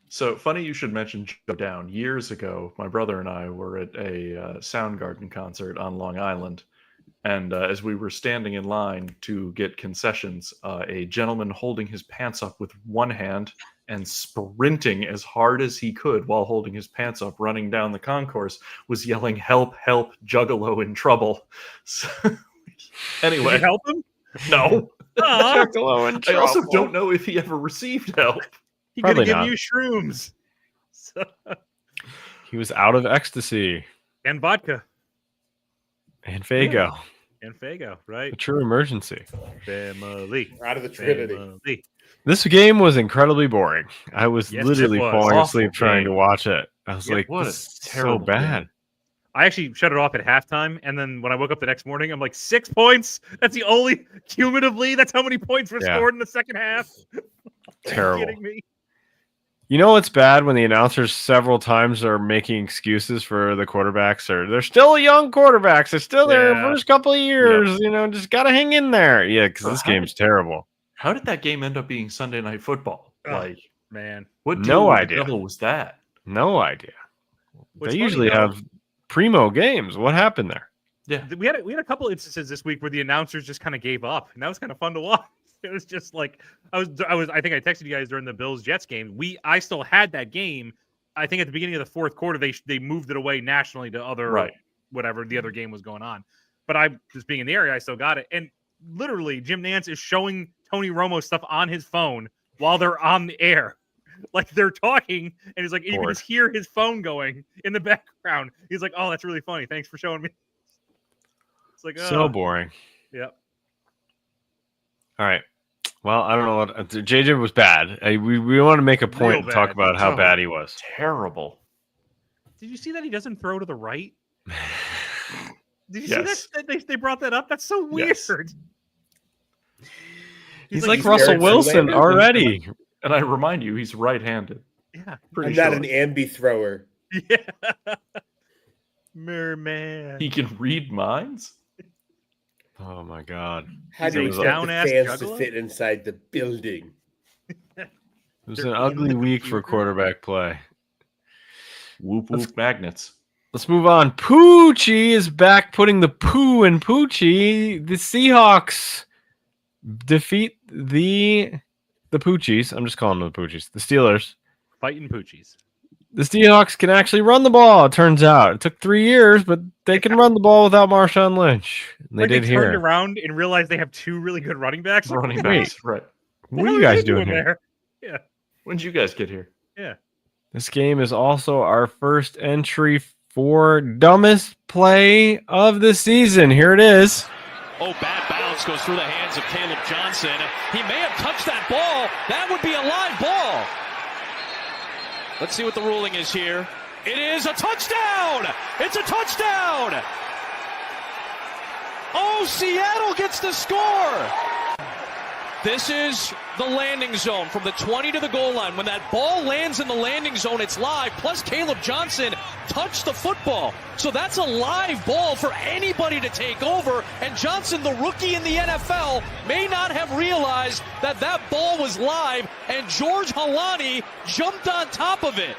So funny you should mention Joe Down. Years ago, my brother and I were at a Soundgarden concert on Long Island. And as we were standing in line to get concessions, a gentleman holding his pants up with one hand and sprinting as hard as he could while holding his pants up, running down the concourse, was yelling, "Help, help, Juggalo in trouble." So, anyway.
Did you help him?
No.
Juggalo in trouble.
I also don't know if he ever received help.
He could have given you shrooms.
He was out of ecstasy.
And vodka.
And Fago.
Yeah. And Fago, right?
A true emergency.
Family.
We're out of the Trinity.
Family.
This game was incredibly boring. I was literally falling asleep trying to watch it. I was like,
what
this is
terrible
so bad.
game.
I actually shut it off at halftime, and then when I woke up the next morning, I'm like, 6 points? That's the only, cumulatively, that's how many points were scored in the second half?
Terrible.
Are you kidding me?
You know what's bad when the announcers several times are making excuses for the quarterbacks, or they're still young quarterbacks. They're still there first couple of years.
Yep.
Just got to hang in there. Yeah, because this game's terrible.
How did that game end up being Sunday Night Football?
Man.
What
No
deal with
idea.
the devil was that?
No idea.
What's
They
funny,
usually
though,
have primo games. What happened there?
Yeah.
we had a couple instances this week where the announcers just kind of gave up, and that was kind of fun to watch. It was just like I think I texted you guys during the Bills Jets game. I still had that game. I think at the beginning of the fourth quarter they moved it away nationally to other whatever the other game was going on. But I just being in the area, I still got it. And literally, Jim Nantz is showing Tony Romo stuff on his phone while they're on the air. Like they're talking, and he's like, you can just hear his phone going in the background. He's like, "Oh, that's really funny. Thanks for showing me." It's like
So boring.
Yeah.
All right. Well, I don't know what JJ was bad. We want to make a point and talk about how bad he was.
Terrible.
Did you see that he doesn't throw to the right? Did you
Yes.
see that they brought that up? That's so weird.
Yes.
He's like Russell Wilson already.
And I remind you, he's right-handed.
Yeah.
I'm not an ambi thrower.
Yeah. Merman.
He can read minds?
Oh my God.
How do you
He's a
expect the
down-ass
fans to
juggler?
fit inside the building?
It was an ugly week for quarterback play.
Whoop whoop magnets.
Let's move on. Poochie is back putting the poo in Poochie. The Seahawks defeat the Poochies. I'm just calling them the Poochies. The Steelers.
Fighting Poochies.
The Seahawks can actually run the ball, it turns out. It took 3 years, but they can run the ball without Marshawn Lynch. And they did
turned
here.
around and realized they have two really good running backs. Like,
Running backs, right.
What are you guys doing here?
Yeah.
When did you guys get here?
Yeah.
This game is also our first entry for dumbest play of the season. Here it is.
Oh, bad bounce goes through the hands of Caleb Johnson. He may have touched that ball. That would be a live ball. Let's see what the ruling is here. It is a touchdown! It's a touchdown! Oh, Seattle gets the score! This is the landing zone from the 20 to the goal line. When that ball lands in the landing zone, it's live. Plus, Caleb Johnson touched the football. So that's a live ball for anybody to take over. And Johnson, the rookie in the NFL, may not have realized that that ball was live. And George Halani jumped on top of it.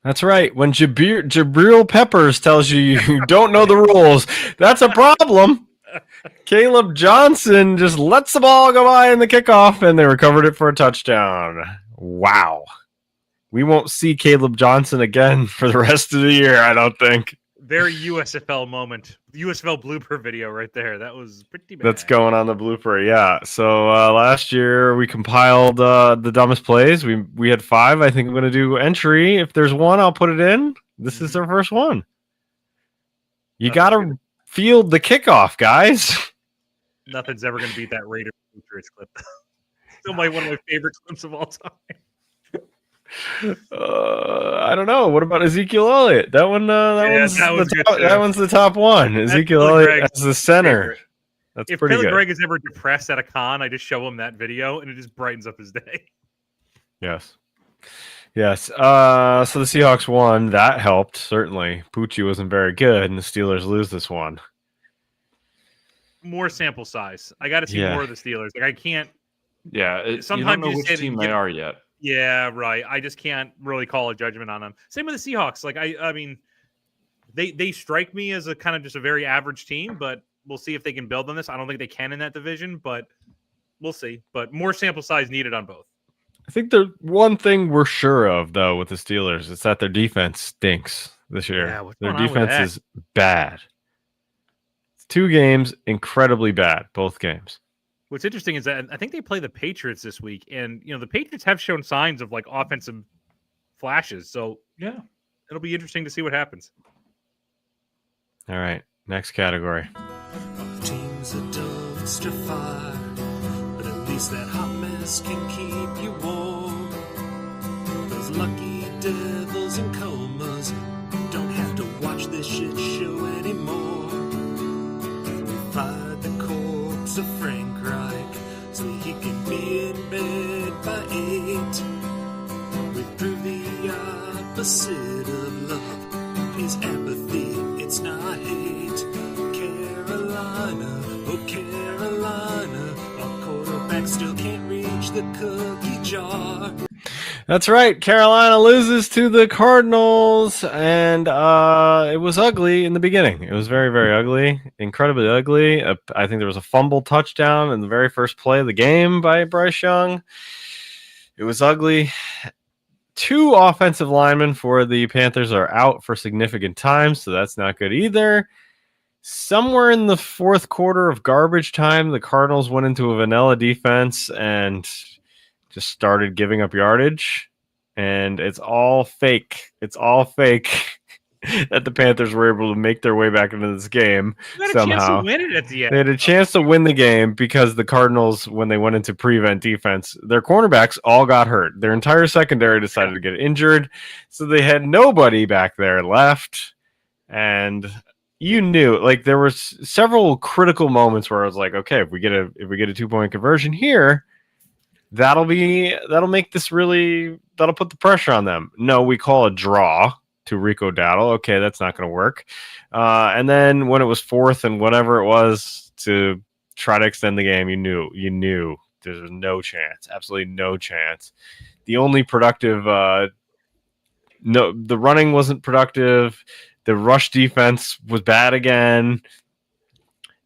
That's right. When Jabril Peppers tells you you don't know the rules, that's a problem. Caleb Johnson just lets the ball go by in the kickoff, and they recovered it for a touchdown. Wow. We won't see Caleb Johnson again for the rest of the year, I don't think.
Very USFL moment. USFL blooper video right there. That was pretty bad.
That's going on the blooper, yeah. So last year we compiled the dumbest plays. We had 5. I think I'm going to do entry. If there's one, I'll put it in. This is our first one. You got to field the kickoff, guys.
Nothing's ever going to beat that Raiders Patriots clip. Still one of my favorite clips of all time.
I don't know. What about Ezekiel Elliott? That one. That one's the top one. Ezekiel Elliott as the center. That's
if
pretty
Billy
good.
Greg is ever depressed at a con, I just show him that video, and it just brightens up his day.
Yes. So the Seahawks won. That helped certainly. Poochie wasn't very good, and the Steelers lose this one.
More sample size. I got to see more of the Steelers. Like I can't.
Yeah.
Sometimes
you don't know
you
which
say
team
that
they are yet.
Yeah, right. I just can't really call a judgment on them. Same with the Seahawks. Like I mean, they strike me as a kind of just a very average team, but we'll see if they can build on this. I don't think they can in that division, but we'll see. But more sample size needed on both.
I think the one thing we're sure of, though, with the Steelers is that their defense stinks this year.
Yeah, what's
their
going on with
defense is bad. It's 2 games, incredibly bad, both games.
What's interesting is that I think they play the Patriots this week, and the Patriots have shown signs of like offensive flashes. So
yeah,
it'll be interesting to see what happens.
All right, next category.
Both teams are dumpster fire, but at least that hot mess can keep you warm. Those lucky devils and comas don't have to watch this shit show anymore. We fired the corpse of Frank Reich so he can be in bed by 8. We prove the opposite of love is apathy, it's not hate. Carolina, oh Carolina, our quarterback still can't reach the cookie jar.
That's right. Carolina loses to the Cardinals, and it was ugly in the beginning. It was very, very ugly, incredibly ugly. I think there was a fumble touchdown in the very first play of the game by Bryce Young. It was ugly. 2 offensive linemen for the Panthers are out for significant time, so that's not good either. Somewhere in the fourth quarter of garbage time, the Cardinals went into a vanilla defense and just started giving up yardage, and it's all fake. It's all fake that the Panthers were able to make their way back into this game
You had a
somehow.
chance to win it at the end.
They had a chance to win the game because the Cardinals, when they went into prevent defense, their cornerbacks all got hurt. Their entire secondary decided to get injured, so they had nobody back there left, and you knew, like, there were several critical moments where I was like, okay, if we get a 2-point conversion here, that'll make this really, that'll put the pressure on them. No, we call a draw to Rico Dowdle. Okay, that's not going to work. And then when it was fourth and whatever it was to try to extend the game, you knew there was no chance, absolutely no chance. The only productive, the running wasn't productive. The rush defense was bad again.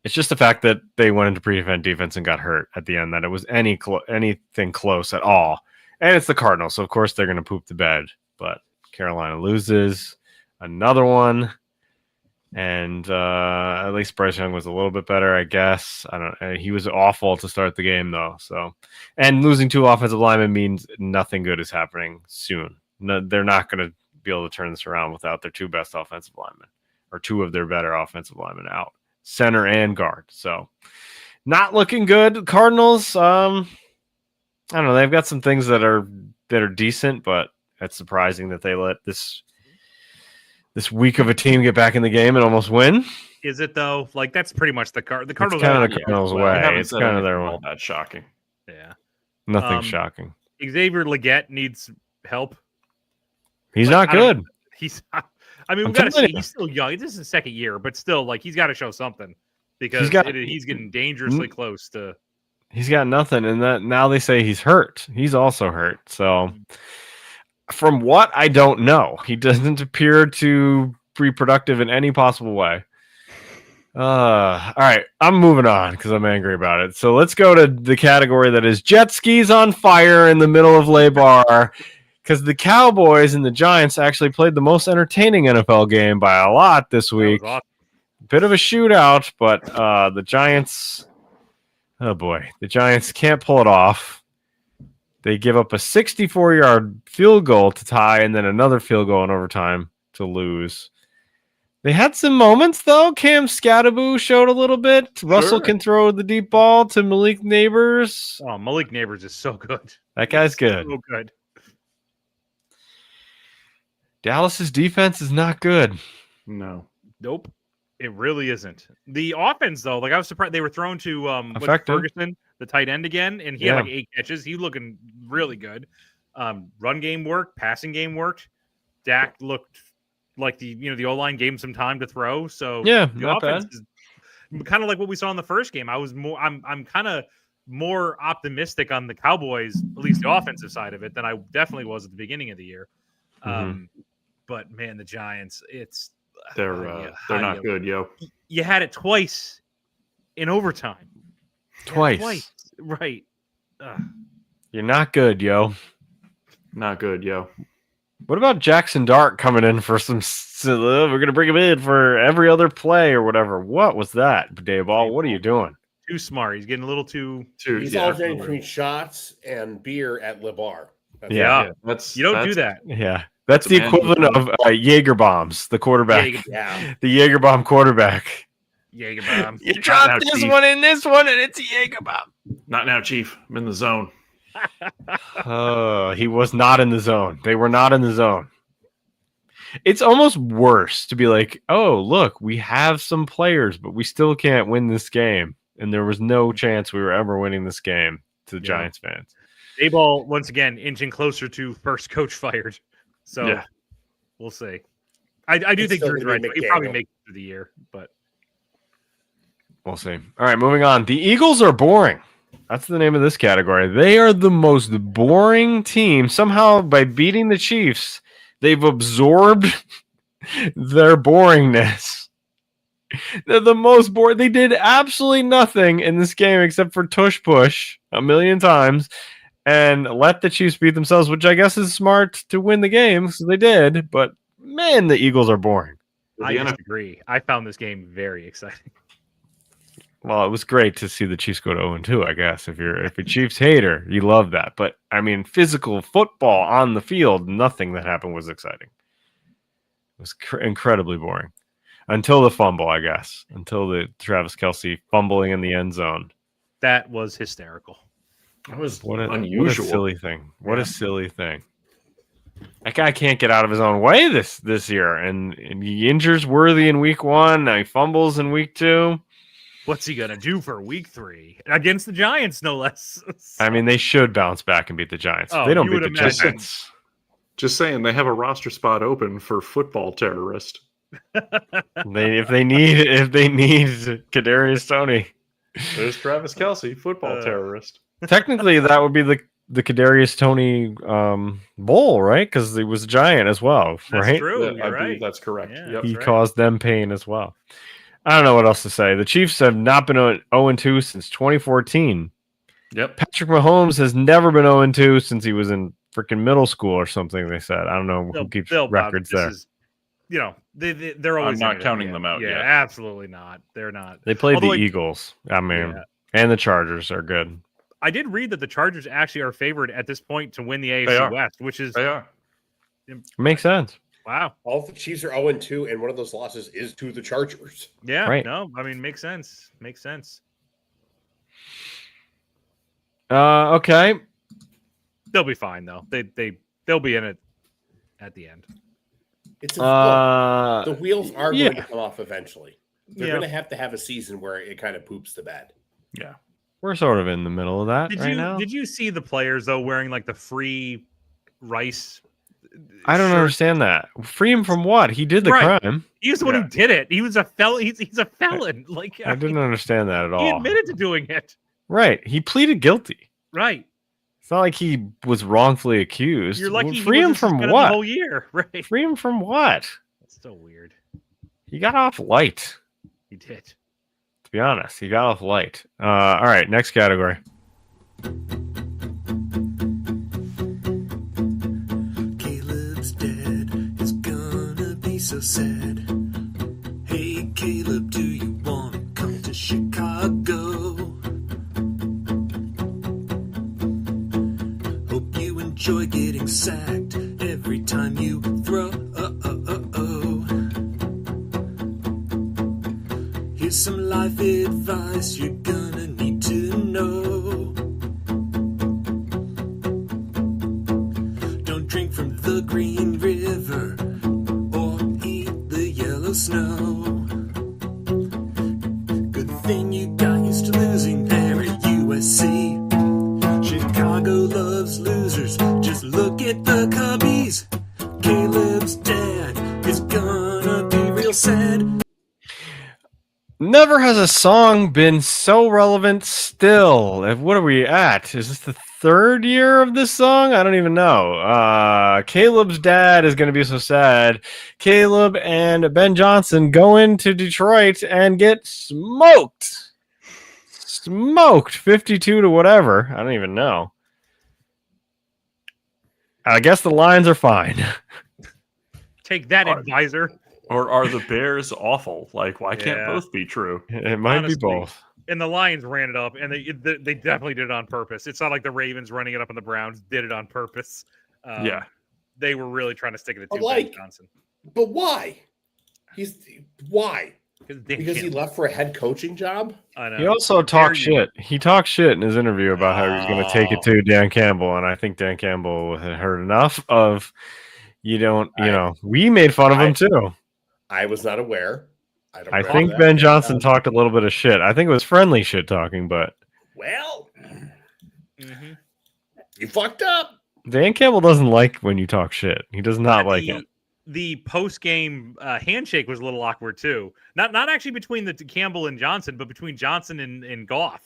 It's just the fact that they went into prevent defense and got hurt at the end, that it was anything close at all. And it's the Cardinals, so of course they're going to poop the bed. But Carolina loses another one, and at least Bryce Young was a little bit better, I guess. He was awful to start the game, though. So, and losing 2 offensive linemen means nothing good is happening soon. No, they're not going to be able to turn this around without their 2 best offensive linemen, or 2 of their better offensive linemen out. Center and guard. So not looking good. Cardinals, I don't know. They've got some things that are decent, but it's surprising that they let this weak of a team get back in the game and almost win.
Is it though? Like, that's pretty much the Cardinals.
It's kind of the Cardinals' way. It's kind of their way.
That's shocking.
Yeah.
Nothing shocking.
Xavier Legette needs help.
He's not good.
I mean, we've got to see. He's still young. This is his second year, but still, like, he's got to show something because he's getting dangerously close to.
He's got nothing, and that now they say he's hurt. He's also hurt. So, from what I don't know, he doesn't appear to be productive in any possible way. All right, I'm moving on because I'm angry about it. So let's go to the category that is jet skis on fire in the middle of Lay Bar. Because the Cowboys and the Giants actually played the most entertaining NFL game by a lot this week.
Awesome.
Bit of a shootout, but the Giants, oh boy, the Giants can't pull it off. They give up a 64-yard field goal to tie and then another field goal in overtime to lose. They had some moments, though. Cam Scattaboo showed a little bit. Sure. Russell can throw the deep ball to Malik Neighbors.
Oh, Malik Neighbors is so good.
That guy's good.
So good.
Dallas's defense is not good.
Nope. It really isn't. The offense, though, like, I was surprised they were thrown to Ferguson, the tight end again, and he had like 8 catches. He's looking really good. Run game worked, passing game worked. Dak looked like the O-line gave him some time to throw. So
the
offense is kind of like what we saw in the first game. I'm kind of more optimistic on the Cowboys, at least the offensive side of it, than I definitely was at the beginning of the year. But man, the Giants,
they're not good, yo.
You had it twice in overtime.
Twice.
Right.
You're not good, yo.
Not good, yo.
What about Jackson Dart coming in for some? We're going to bring him in for every other play or whatever. What was that, Dayball? What are you doing?
Too smart. He's getting a little too.
He's alternating between shots and beer at Le Bar.
You don't do that.
Yeah. That's the equivalent of Jaeger bombs, the quarterback. The Jaeger bomb quarterback.
Jaeger bomb.
You dropped this one in this one, and it's a Jaeger bomb.
Not now, Chief. I'm in the zone.
He was not in the zone. They were not in the zone. It's almost worse to be like, oh, look, we have some players, but we still can't win this game. And there was no chance we were ever winning this game to the Giants fans.
Dayball, once again, inching closer to first coach fired. So we'll see. I do think Drew's right. He probably make it through the year, but
we'll see. All right, moving on. The Eagles are boring. That's the name of this category. They are the most boring team. Somehow, by beating the Chiefs, they've absorbed their boringness. They're the most boring. They did absolutely nothing in this game except for tush push a million times and let the Chiefs beat themselves, which I guess is smart to win the game, so they did. But man, the Eagles are boring.
I disagree. I found this game very exciting.
Well, it was great to see the Chiefs go to 0-2, I guess. If you're a Chiefs hater, you love that. But I mean, physical football on the field, nothing that happened was exciting. It was incredibly boring. Until the fumble, I guess. Until the Travis Kelce fumbling in the end zone.
That was hysterical.
That was
What
unusual.
a silly thing. What a silly thing. That guy can't get out of his own way this year. And he injures Worthy in week 1. Now he fumbles in week 2.
What's he going to do for week 3? Against the Giants, no less.
I mean, they should bounce back and beat the Giants.
Oh,
they don't
you
beat the
would imagine.
Giants.
Just saying, they have a roster spot open for football terrorist.
If they need Kadarius Toney.
There's Travis Kelce, football terrorist.
Technically, that would be the Kadarius Toney bowl, right? Because he was a Giant as well,
That's
right?
true.
Yeah,
You're
I
right.
believe that's correct.
Yeah,
Yep.
He
right.
caused them pain as well. I don't know what else to say. The Chiefs have not been 0-2 since 2014.
Yep.
Patrick Mahomes has never been 0-2 since he was in freaking middle school or something. They said. I don't know who keeps records there.
They're always.
I'm not counting them out
Yeah,
yet.
absolutely not. They're not.
They played
Although
the Eagles. I mean, and the Chargers are good.
I did read that the Chargers actually are favored at this point to win the
They
AFC
are.
West, which is
They are.
Makes sense.
wow.
All the Chiefs are 0-2, and one of those losses is to the Chargers.
Yeah,
Right.
no, I mean, makes sense. Makes sense.
Okay.
They'll be fine though. They'll be in it at the end.
It's the wheels are
yeah.
going to come off eventually. They're going to have a season where it kind of poops the bed.
Yeah.
We're sort of in the middle of that now.
Did you see the players though wearing like the free rice?
I don't
shirt?
understand that. Free him from what? He did the
Right.
crime.
He was the one who did it. He was a felon. He's a felon. Like
I didn't understand that at all.
He admitted to doing it.
Right. He pleaded guilty.
Right.
It's not like he was wrongfully accused.
You're lucky.
Free
he
him
wasn't
from
suspended
what?
The whole year. Right.
Free him from what?
That's so weird.
He got off light.
He did.
To be honest, he got off light. All right, next category.
Caleb's dead. It's gonna be so sad. Hey, Caleb, do you want to come to Chicago? Hope you enjoy getting sacked every time you throw. Here's some life advice you're gonna need to know. Don't drink from the Green River or eat the yellow snow. Good thing you got used to losing there at USC. Chicago loves losers. Just look at the Cubbies. Caleb's dad is gonna be real sad.
Never has a song been so relevant still. What are we at? Is this the third year of this song? I don't even know. Caleb's dad is going to be so sad. Caleb and Ben Johnson go into Detroit and get smoked. Smoked 52 to whatever. I don't even know. I guess the Lions are fine.
Take that, advisor.
Or are the Bears awful? Like, why can't
Yeah.
both be true?
It might
Honestly.
be both.
And the Lions ran it up, and they definitely did it on purpose. It's not like the Ravens running it up, and the Browns did it on purpose.
Yeah.
They were really trying to stick it to
But
Ben Johnson.
But why? Why? Because he
can't-
left for a head coaching job?
I know.
He also talked shit. He talked shit in his interview about how he was going to take it to Dan Campbell, and I think Dan Campbell had heard enough of we made fun of him too.
I was not aware.
I think Ben Johnson talked a little bit of shit. I think it was friendly shit talking, but
Well, you fucked up.
Dan Campbell doesn't like when you talk shit. He does not like it.
The post game handshake was a little awkward too. Not actually between the Campbell and Johnson, but between Johnson and Goff.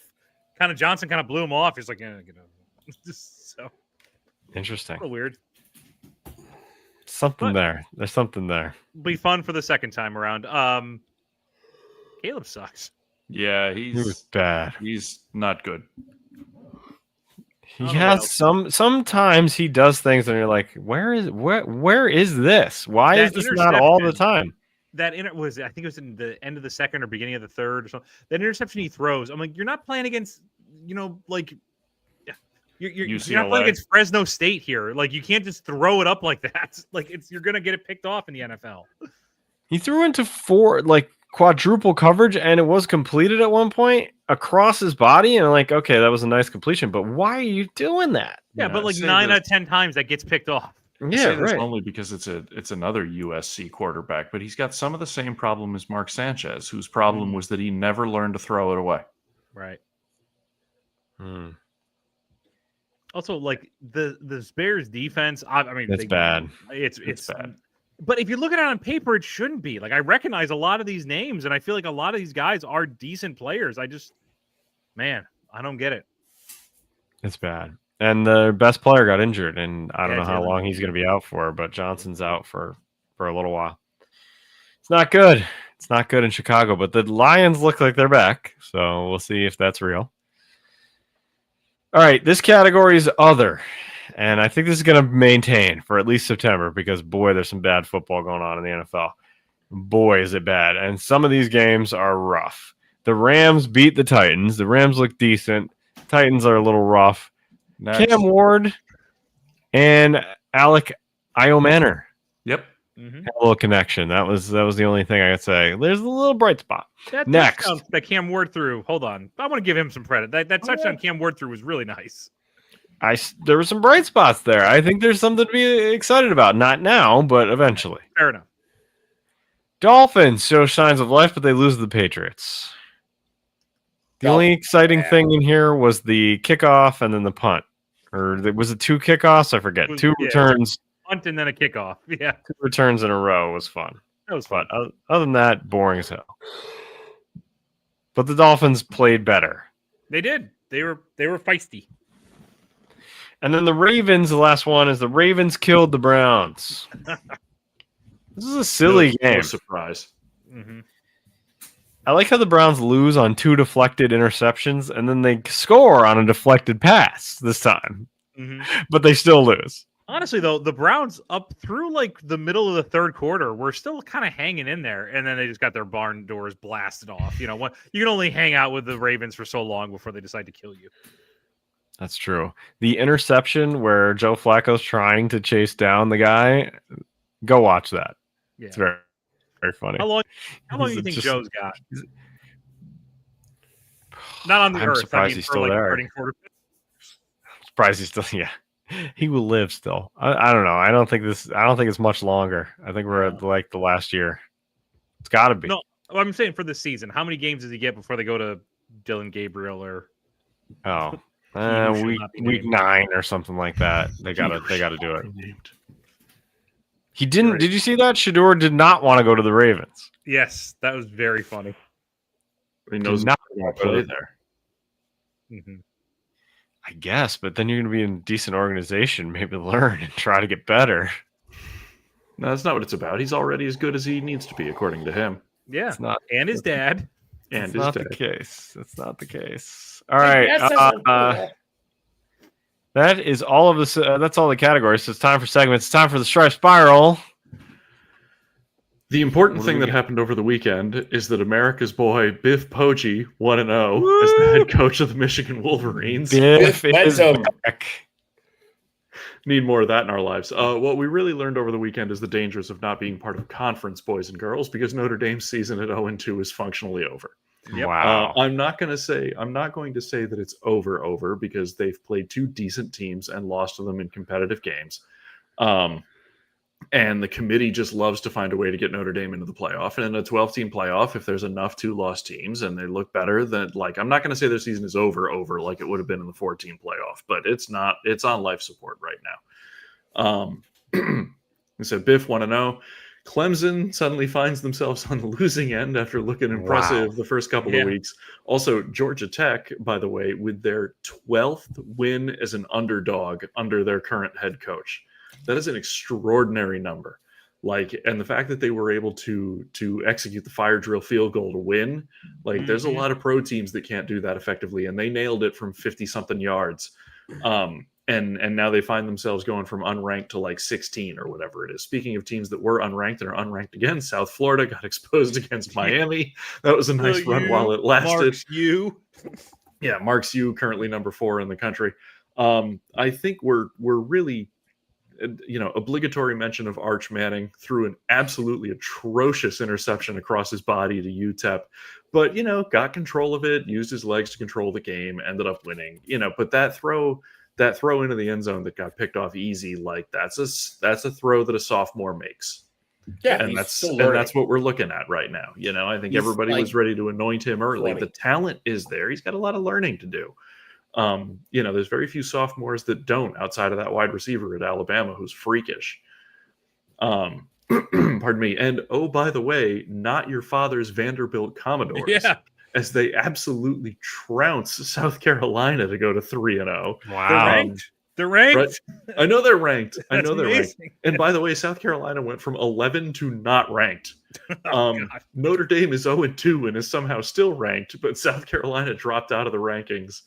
kind of Johnson kind of blew him off. He's like, yeah, get over. Just so
Interesting.
a little weird.
Something there. There's something there.
Be fun for the second time around. Caleb sucks.
Yeah,
He was
he's
bad.
he's not good.
He has sometimes he does things and you're like, where is this? Why is this not all the time?
That I think it was in the end of the second or beginning of the third or something. That interception he throws, I'm like, you're not playing against, like you're not playing against Fresno State here. Like, you can't just throw it up like that. Like, you're gonna get it picked off in the NFL.
He threw into quadruple coverage and it was completed at one point across his body, and I'm like, okay, that was a nice completion, but why are you doing that?
Yeah, but like 9 out of 10 times that gets picked off.
Yeah, right.
Only because it's another USC quarterback, but he's got some of the same problem as Mark Sanchez, whose problem was that he never learned to throw it away.
Right. Also, like the Bears defense, I mean,
it's bad.
It's bad. But if you look at it on paper, it shouldn't be. Like, I recognize a lot of these names, and I feel like a lot of these guys are decent players. I don't get it. It's
bad. And the best player got injured, and I don't know how long he's going to be out for, but Johnson's out for a little while. It's not good. It's not good in Chicago, but the Lions look like they're back, so we'll see if that's real. All right, this category is other. And I think this is going to maintain for at least September because, boy, there's some bad football going on in the NFL. Boy, is it bad. And some of these games are rough. The Rams beat the Titans. The Rams look decent. Titans are a little rough. Next. Cam Ward and Alec Iomanner.
Yep.
Had a little connection. That was the only thing I could say. There's a little bright spot. Next.
That Cam Ward threw. Hold on. I want to give him some credit. That touchdown Cam Ward threw was really nice.
There were some bright spots there. I think there's something to be excited about. Not now, but eventually.
Fair enough.
Dolphins show signs of life, but they lose to the Patriots. The only exciting thing in here was the kickoff and then the punt. Or was it 2 kickoffs? I forget. 2 returns.
Punt and then a kickoff. Yeah.
2 returns in a row was fun.
That was fun.
But other than that, boring as hell. But the Dolphins played better.
They did. They were feisty.
And then the Ravens, the last one is the Ravens killed the Browns. This is a silly game.
No surprise.
Mm-hmm.
I like how the Browns lose on 2 deflected interceptions, and then they score on a deflected pass this time.
Mm-hmm.
But they still lose.
Honestly, though, the Browns up through like the middle of the third quarter were still kind of hanging in there, and then they just got their barn doors blasted off. You can only hang out with the Ravens for so long before they decide to kill you.
That's true. The interception where Joe Flacco's trying to chase down the guy, go watch that. Yeah. It's very, very funny.
How long do you think Joe's got? Not on the earth.
Surprised he's still there. I'm surprised he's still. Yeah, he will live still. I don't know. I don't think it's much longer. I think we're at like the last year. It's got to be.
No, I'm saying for the season. How many games does he get before they go to Dylan Gabriel or?
Oh. Week 9 or something like that. They gotta do it. He didn't. Did you see that? Shador did not want to go to the Ravens.
Yes, that was very funny.
He knows not going to play there.
Mm-hmm.
I guess, but then you're going to be in a decent organization, maybe learn and try to get better.
No, that's not what it's about. He's already as good as he needs to be, according to him.
Yeah, it's not, and his dad.
And
it's not the case. That's not the case. All right. That is all of this. That's all the categories. So it's time for segments. It's time for the Stripe Spiral.
The important thing that happened over the weekend is that America's boy Biff Poggi 1-0 as the head coach of the Michigan Wolverines.
Biff is back.
Need more of that in our lives. What we really learned over the weekend is the dangers of not being part of conference, boys and girls, because Notre Dame's season at 0-2 is functionally over.
Yep. Wow.
I'm not going to say that it's over because they've played 2 decent teams and lost to them in competitive games. And the committee just loves to find a way to get Notre Dame into the playoff. And in a 12-team playoff, if there's enough 2-loss teams and they look better, then I'm not going to say their season is over like it would have been in the 14 playoff, but it's not. It's on life support right now. I said Biff 1-0. Clemson suddenly finds themselves on the losing end after looking impressive the first couple of weeks. Also, Georgia Tech, by the way, with their 12th win as an underdog under their current head coach. That is an extraordinary number. And the fact that they were able to execute the fire drill field goal to win, there's a lot of pro teams that can't do that effectively, and they nailed it from 50-something yards. And now they find themselves going from unranked to 16 or whatever it is. Speaking of teams that were unranked and are unranked again, South Florida got exposed against Miami. That was a nice run while it lasted. Marks U, currently number 4 in the country. I think we're really, obligatory mention of Arch Manning threw an absolutely atrocious interception across his body to UTEP, but got control of it, used his legs to control the game, ended up winning. But that throw into the end zone that got picked off easy, that's a throw that a sophomore makes.
Yeah,
and that's what we're looking at right now. I think everybody was ready to anoint him early.
20.
The talent is there. He's got a lot of learning to do. There's very few sophomores that don't, outside of that wide receiver at Alabama who's freakish. Pardon me. And by the way, not your father's Vanderbilt Commodores.
Yeah.
As they absolutely trounce South Carolina to go to 3-0.
Wow. They're ranked.
Right? I know they're ranked.
That's amazing.
And by the way, South Carolina went from 11 to not ranked. Notre Dame is 0-2 and is somehow still ranked, but South Carolina dropped out of the rankings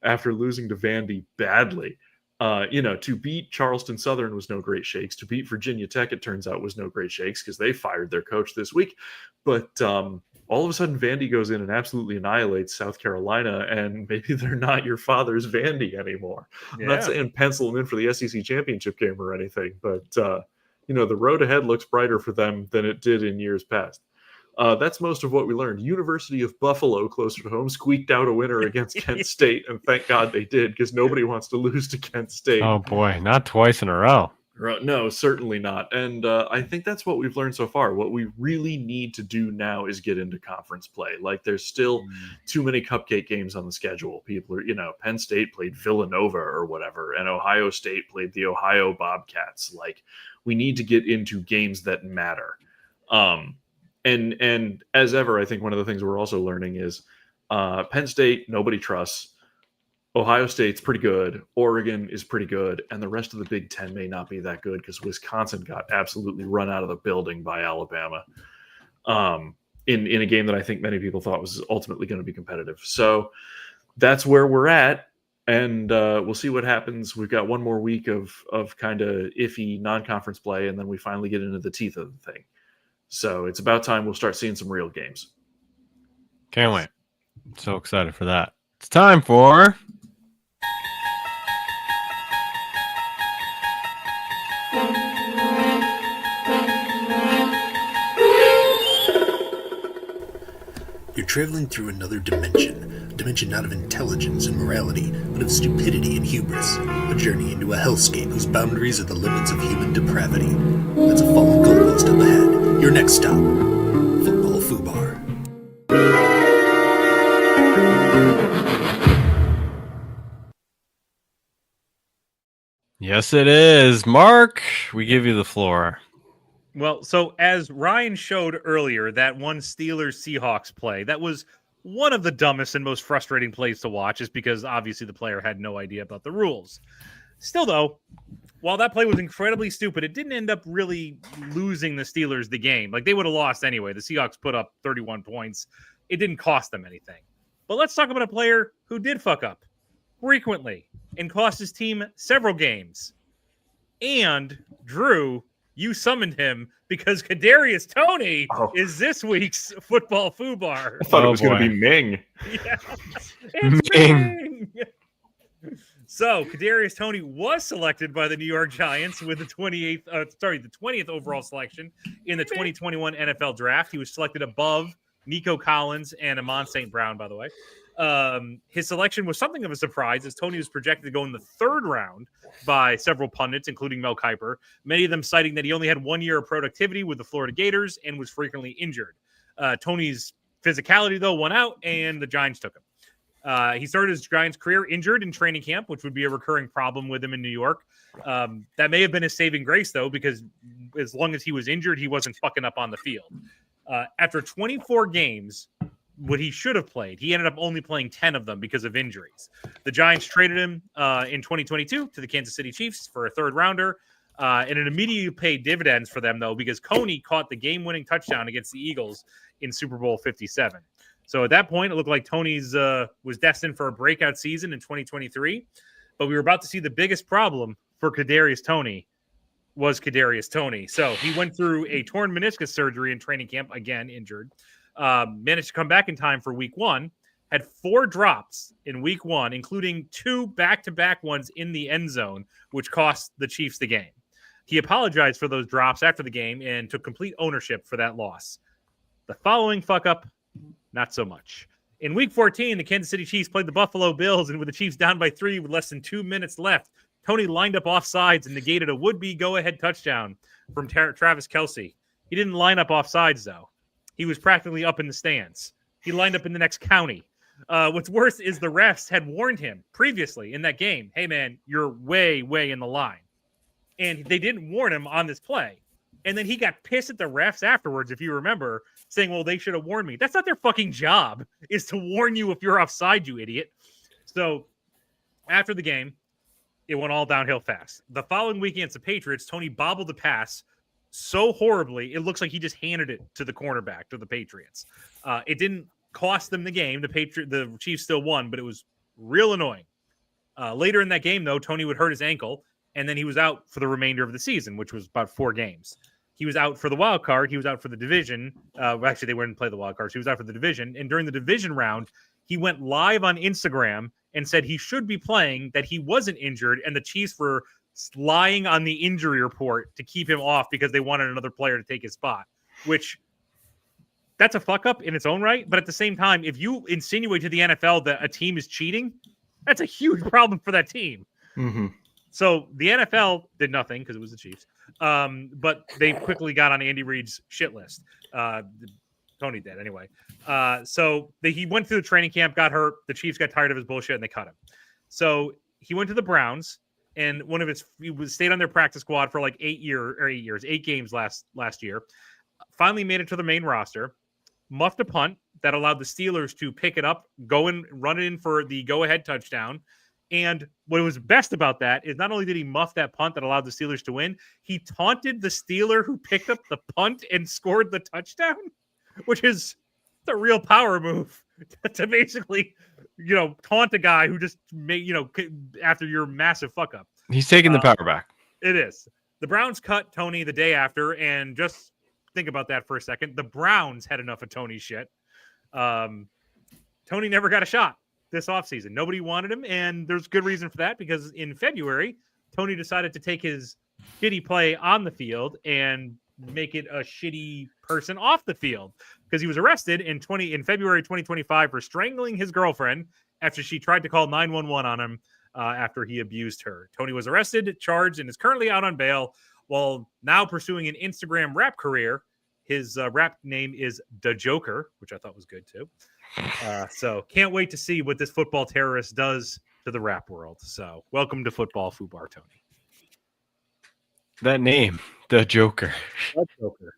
after losing to Vandy badly. To beat Charleston Southern was no great shakes. To beat Virginia Tech, it turns out, was no great shakes because they fired their coach this week. But all of a sudden, Vandy goes in and absolutely annihilates South Carolina, and maybe they're not your father's Vandy anymore. I'm not saying pencil them in for the SEC championship game or anything, but the road ahead looks brighter for them than it did in years past. That's most of what we learned. University of Buffalo, closer to home, squeaked out a winner against Kent State, and thank God they did, because nobody wants to lose to Kent State.
Oh boy, not twice in a row.
No, certainly not. And I think that's what we've learned so far. What we really need to do now is get into conference play. There's still too many cupcake games on the schedule. People are, Penn State played Villanova or whatever, and Ohio State played the Ohio Bobcats. We need to get into games that matter. And as ever, I think one of the things we're also learning is Penn State, nobody trusts. Ohio State's pretty good. Oregon is pretty good. And the rest of the Big Ten may not be that good because Wisconsin got absolutely run out of the building by Alabama in a game that I think many people thought was ultimately going to be competitive. So that's where we're at. And we'll see what happens. We've got one more week of kind of iffy non-conference play, and then we finally get into the teeth of the thing. So it's about time we'll start seeing some real games.
Can't wait. So excited for that. It's time for...
You're traveling through another dimension. A dimension not of intelligence and morality, but of stupidity and hubris. A journey into a hellscape whose boundaries are the limits of human depravity. That's a fallen goalpost up ahead. Your next stop, Football Fubar.
Yes, it is. Mark, we give you the floor.
Well, so as Ryan showed earlier, that one Steelers-Seahawks play, that was one of the dumbest and most frustrating plays to watch, is because obviously the player had no idea about the rules. Still, though, while that play was incredibly stupid, it didn't end up really losing the Steelers the game. They would have lost anyway. The Seahawks put up 31 points. It didn't cost them anything. But let's talk about a player who did fuck up frequently and cost his team several games. And Drew, you summoned him because Kadarius Toney is this week's Football Fubar.
I thought it was going to be Ming.
Yeah, it's Ming. So Kadarius Toney was selected by the New York Giants with the 20th overall selection in the 2021 NFL Draft. He was selected above Nico Collins and Amon St. Brown, by the way. His selection was something of a surprise, as Toney was projected to go in the third round by several pundits, including Mel Kiper, many of them citing that he only had 1 year of productivity with the Florida Gators and was frequently injured. Toney's physicality, though, won out, and the Giants took him. He started his Giants career injured in training camp, which would be a recurring problem with him in New York. That may have been his saving grace, though, because as long as he was injured, he wasn't fucking up on the field. After 24 games, what he should have played, he ended up only playing 10 of them because of injuries. The Giants traded him in 2022 to the Kansas City Chiefs for a third rounder. And it immediately paid dividends for them, though, because Coney caught the game-winning touchdown against the Eagles in Super Bowl 57. So at that point, it looked like Tony's was destined for a breakout season in 2023. But we were about to see the biggest problem for Kadarius Toney was Kadarius Toney. So he went through a torn meniscus surgery in training camp, again injured. Managed to come back in time for week 1. Had 4 drops in week 1, including 2 back-to-back ones in the end zone, which cost the Chiefs the game. He apologized for those drops after the game and took complete ownership for that loss. The following fuck-up, not so much. In week 14, the Kansas City Chiefs played the Buffalo Bills, and with the Chiefs down by 3 with less than 2 minutes left, Toney lined up offsides and negated a would-be go-ahead touchdown from Travis Kelce. He didn't line up offsides, though. He was practically up in the stands. He lined up in the next county. What's worse is the refs had warned him previously in that game, hey, man, you're way, way in the line. And they didn't warn him on this play. And then he got pissed at the refs afterwards, if you remember, saying, well, they should have warned me. That's not their fucking job, is to warn you if you're offside, you idiot. So after the game, it went all downhill fast. The following week against the Patriots, Toney bobbled the pass so horribly, it looks like he just handed it to the cornerback, to the Patriots. It didn't cost them the game. The Chiefs still won, but it was real annoying. Later in that game, though, Toney would hurt his ankle, and then he was out for the remainder of the season, which was about 4 games. He was out for the wild card. He was out for the division. Actually, they wouldn't play the wild card. So he was out for the division. And during the division round, he went live on Instagram and said he should be playing, that he wasn't injured, and the Chiefs were lying on the injury report to keep him off because they wanted another player to take his spot, which that's a fuck up in its own right. But at the same time, if you insinuate to the NFL that a team is cheating, that's a huge problem for that team.
Mm-hmm.
So the NFL did nothing because it was the Chiefs. But they quickly got on Andy Reid's shit list. Toney did anyway. He went through the training camp, got hurt. The Chiefs got tired of his bullshit and they cut him. So he went to the Browns, and he stayed on their practice squad for like 8 games last year. Finally made it to the main roster, muffed a punt that allowed the Steelers to pick it up, go and run it in for the go-ahead touchdown. And what was best about that is not only did he muff that punt that allowed the Steelers to win, he taunted the Steeler who picked up the punt and scored the touchdown, which is the real power move to basically, taunt a guy who just made, after your massive fuck up.
He's taking the power back.
It is. The Browns cut Toney the day after, and just think about that for a second. The Browns had enough of Toney's shit. Toney never got a shot this offseason. Nobody wanted him, and there's good reason for that, because in February, Toney decided to take his shitty play on the field and make it a shitty person off the field, because he was arrested in February 2025 for strangling his girlfriend after she tried to call 911 on him after he abused her. Toney was arrested, charged, and is currently out on bail while now pursuing an Instagram rap career. His rap name is Da Joker, which I thought was good too. So can't wait to see what this football terrorist does to the rap world. So welcome to football, Fubar Toney.
That name, the Joker.
Da Joker.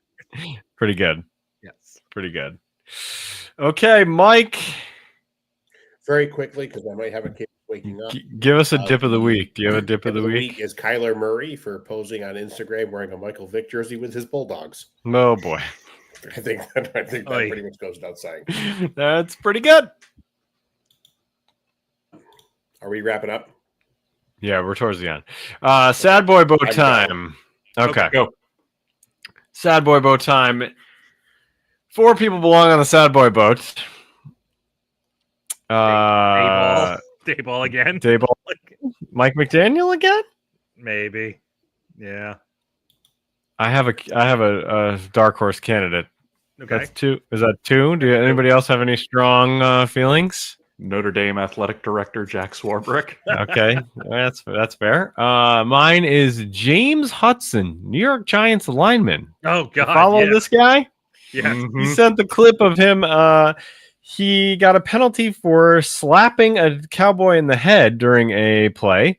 Pretty good.
Yes.
Pretty good. Okay, Mike.
Very quickly, because I might have a kid waking up.
Give us a dip of the week. Do you have a dip of the
week? Is Kyler Murray for posing on Instagram wearing a Michael Vick jersey with his Bulldogs.
Oh, boy.
I think that pretty much goes without saying.
That's pretty good.
Are we wrapping up?
Yeah, we're towards the end. Sad boy bow time. Okay.
Go.
Sad boy bow time. 4 people belong on the sad boy boat.
Dayball again.
Dayball. Mike McDaniel again?
Maybe. Yeah.
I have a dark horse candidate.
Okay.
That's 2. Is that 2? Do anybody else have any strong feelings?
Notre Dame athletic director Jack Swarbrick.
Okay, that's fair. Mine is James Hudson, New York Giants lineman.
Oh God!
Follow this guy?
Yeah.
He sent the clip of him. He got a penalty for slapping a cowboy in the head during a play.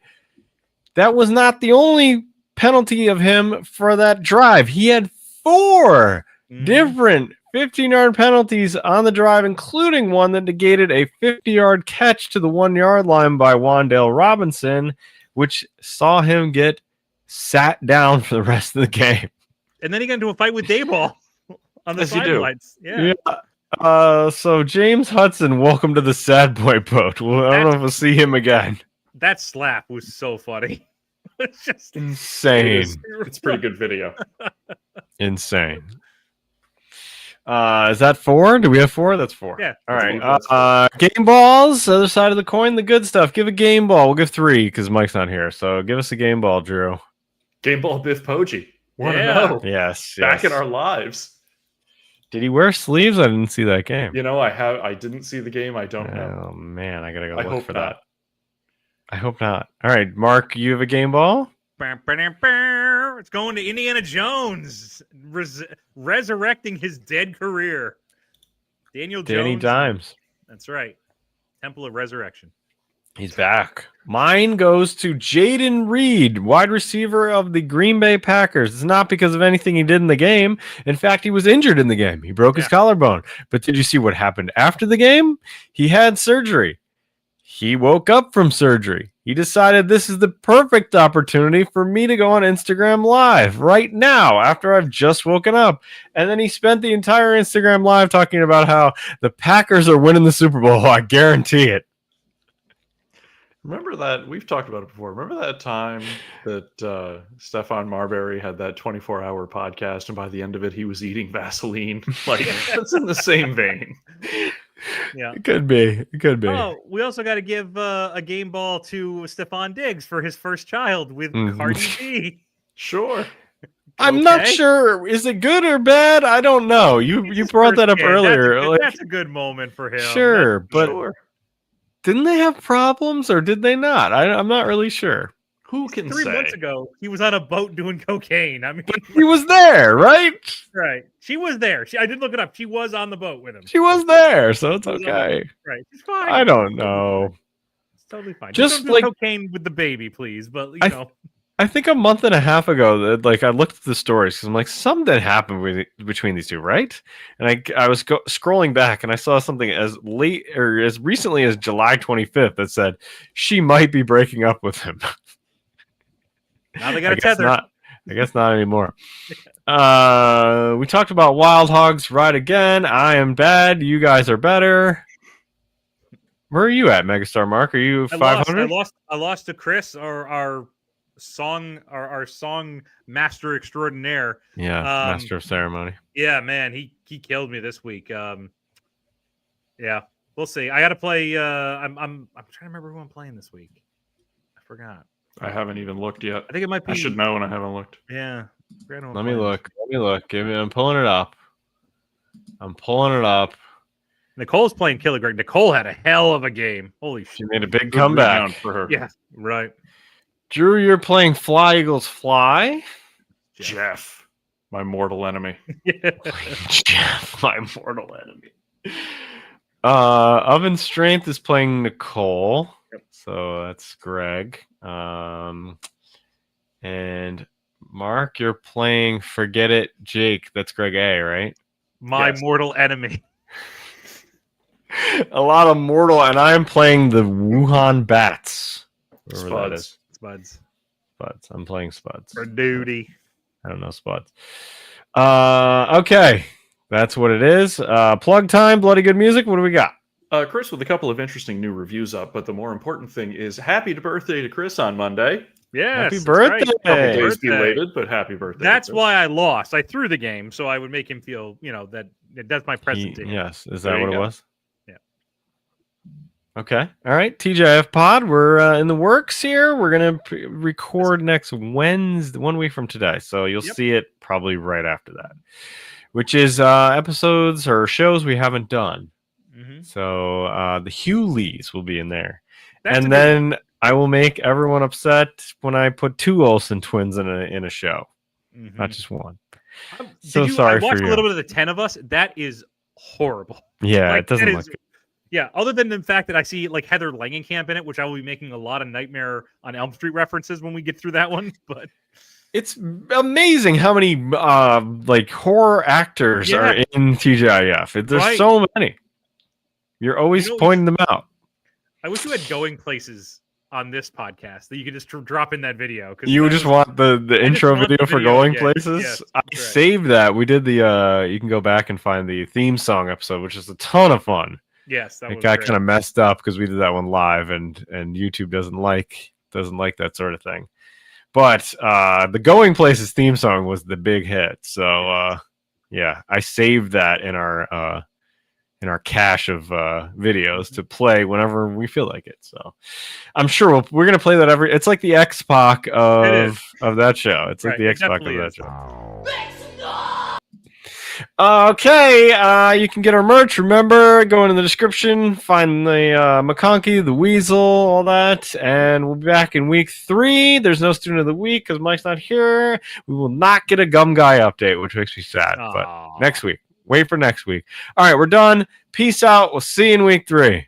That was not the only penalty of him for that drive. He had 4 different 15-yard penalties on the drive, including one that negated a 50-yard catch to the 1-yard line by Wan'Dale Robinson, which saw him get sat down for the rest of the game.
And then he got into a fight with Dayball on the sidelines. Yeah.
So James Hudson, welcome to the sad boy boat. Well, I don't know if we'll see him again.
That slap was so funny. It's just
insane.
It's pretty good video.
Insane. Is that 4? Do we have 4? That's 4.
Yeah.
All right. Game balls, other side of the coin, the good stuff. Give a game ball. We'll give 3 because Mike's not here. So give us a game ball, Drew.
Game ball Biff Poggi. Want to know?
Yes.
Back in our lives.
Did he wear sleeves? I didn't see that game.
You know, I didn't see the game. I don't know.
Oh man, I gotta go look
hope
for
not.
that. I hope not. All right, Mark, you have a game ball?
It's going to Indiana Jones, resurrecting his dead career. Danny Jones.
Dimes.
That's right. Temple of Resurrection.
He's back. Mine goes to Jaden Reed, wide receiver of the Green Bay Packers. It's not because of anything he did in the game. In fact, he was injured in the game. He broke his collarbone. But did you see what happened after the game? He had surgery. He woke up from surgery. He decided this is the perfect opportunity for me to go on Instagram Live right now after I've just woken up. And then he spent the entire Instagram Live talking about how the Packers are winning the Super Bowl. I guarantee it.
Remember that? We've talked about it before. Remember that time that Stephon Marbury had that 24-hour podcast, and by the end of it, he was eating Vaseline? Like, that's in the same vein.
Yeah,
it could be. It could be.
Oh, we also got to give a game ball to Stephon Diggs for his first child with Cardi B.
Sure.
I'm not sure. Is it good or bad? I don't know. You brought that up earlier.
That's a good moment for him.
Sure, but didn't they have problems or did they not? I'm not really sure.
Who can
3
say?
months ago, he was on a boat doing cocaine. I mean,
he was there, right?
Right. She was there. I did look it up. She was on the boat with him.
She was there, so it's okay.
Right. She's fine.
I don't know.
It's totally fine.
Just
don't do cocaine with the baby, please. But you know.
I think a month and a half ago, I looked at the stories because I'm like, something happened between these two, right? And I was scrolling back and I saw something as late or as recently as July 25th that said she might be breaking up with him.
Now they got a tether.
I guess not anymore. We talked about Wild Hogs right again. I am bad. You guys are better. Where are you at, Megastar Mark? Are you 500?
I lost to Chris, our song master extraordinaire.
Yeah, master of ceremony.
Yeah, man, he killed me this week. Yeah, we'll see. I got to play. I'm trying to remember who I'm playing this week. I forgot.
I haven't even looked yet.
I think it might be.
I should know, and I haven't looked.
Yeah.
Let me look. I'm pulling it up.
Nicole's playing Killer Greg. Nicole had a hell of a game. Holy shit.
She made a big comeback
for her.
Yeah, right.
Drew, you're playing Fly Eagles Fly.
Jeff, my mortal enemy.
Jeff, my mortal enemy. Oven Strength is playing Nicole.
Yep.
So that's Greg. And Mark, you're playing Forget It Jake. That's Greg A, right?
My mortal enemy.
A lot of mortal, and I'm playing the Wuhan Bats.
Spuds.
Spuds.
I'm playing Spuds.
For duty.
I don't know Spuds. Okay. That's what it is. Plug time, bloody good music. What do we got?
Chris with a couple of interesting new reviews up, but the more important thing is happy birthday to Chris on Monday.
Yes,
happy birthday.
A couple days belated, but happy birthday.
That's why I lost. I threw the game, so I would make him feel, that's my present to him.
Yes. Is that what it was?
Yeah.
Okay. All right. TJF Pod, we're in the works here. We're going to record next Wednesday, 1 week from today. So you'll see it probably right after that, which is episodes or shows we haven't done.
Mm-hmm.
So the Hewleys will be in there. And then I will make everyone upset when I put 2 Olsen twins in a show, not just one. Sorry for you.
I watched a little bit of the 10 of Us. That is horrible.
Yeah, it doesn't look good.
Yeah, other than the fact that I see like Heather Langenkamp in it, which I will be making a lot of Nightmare on Elm Street references when we get through that one. But
It's amazing how many like horror actors are in TGIF. There's so many. You're always pointing them out.
I wish you had going places on this podcast that you could just drop in that video.
You just want the intro video for going places?
Yes,
I saved that. We did the you can go back and find the theme song episode, which is a ton of fun.
Yes,
it got kind of messed up because we did that one live, and YouTube doesn't like that sort of thing. But the Going Places theme song was the big hit. So yeah, I saved that in our cache of videos to play whenever we feel like it. So I'm sure we're gonna play that it's like the X-Pac of that show. It's like the X-Pac of that show. Okay, you can get our merch. Remember, go into the description, find the McConkey, the Weasel, all that, and we'll be back in week 3. There's no student of the week because Mike's not here. We will not get a Gum Guy update, which makes me sad. But next week, wait for next week. All right, we're done. Peace out. We'll see you in week 3.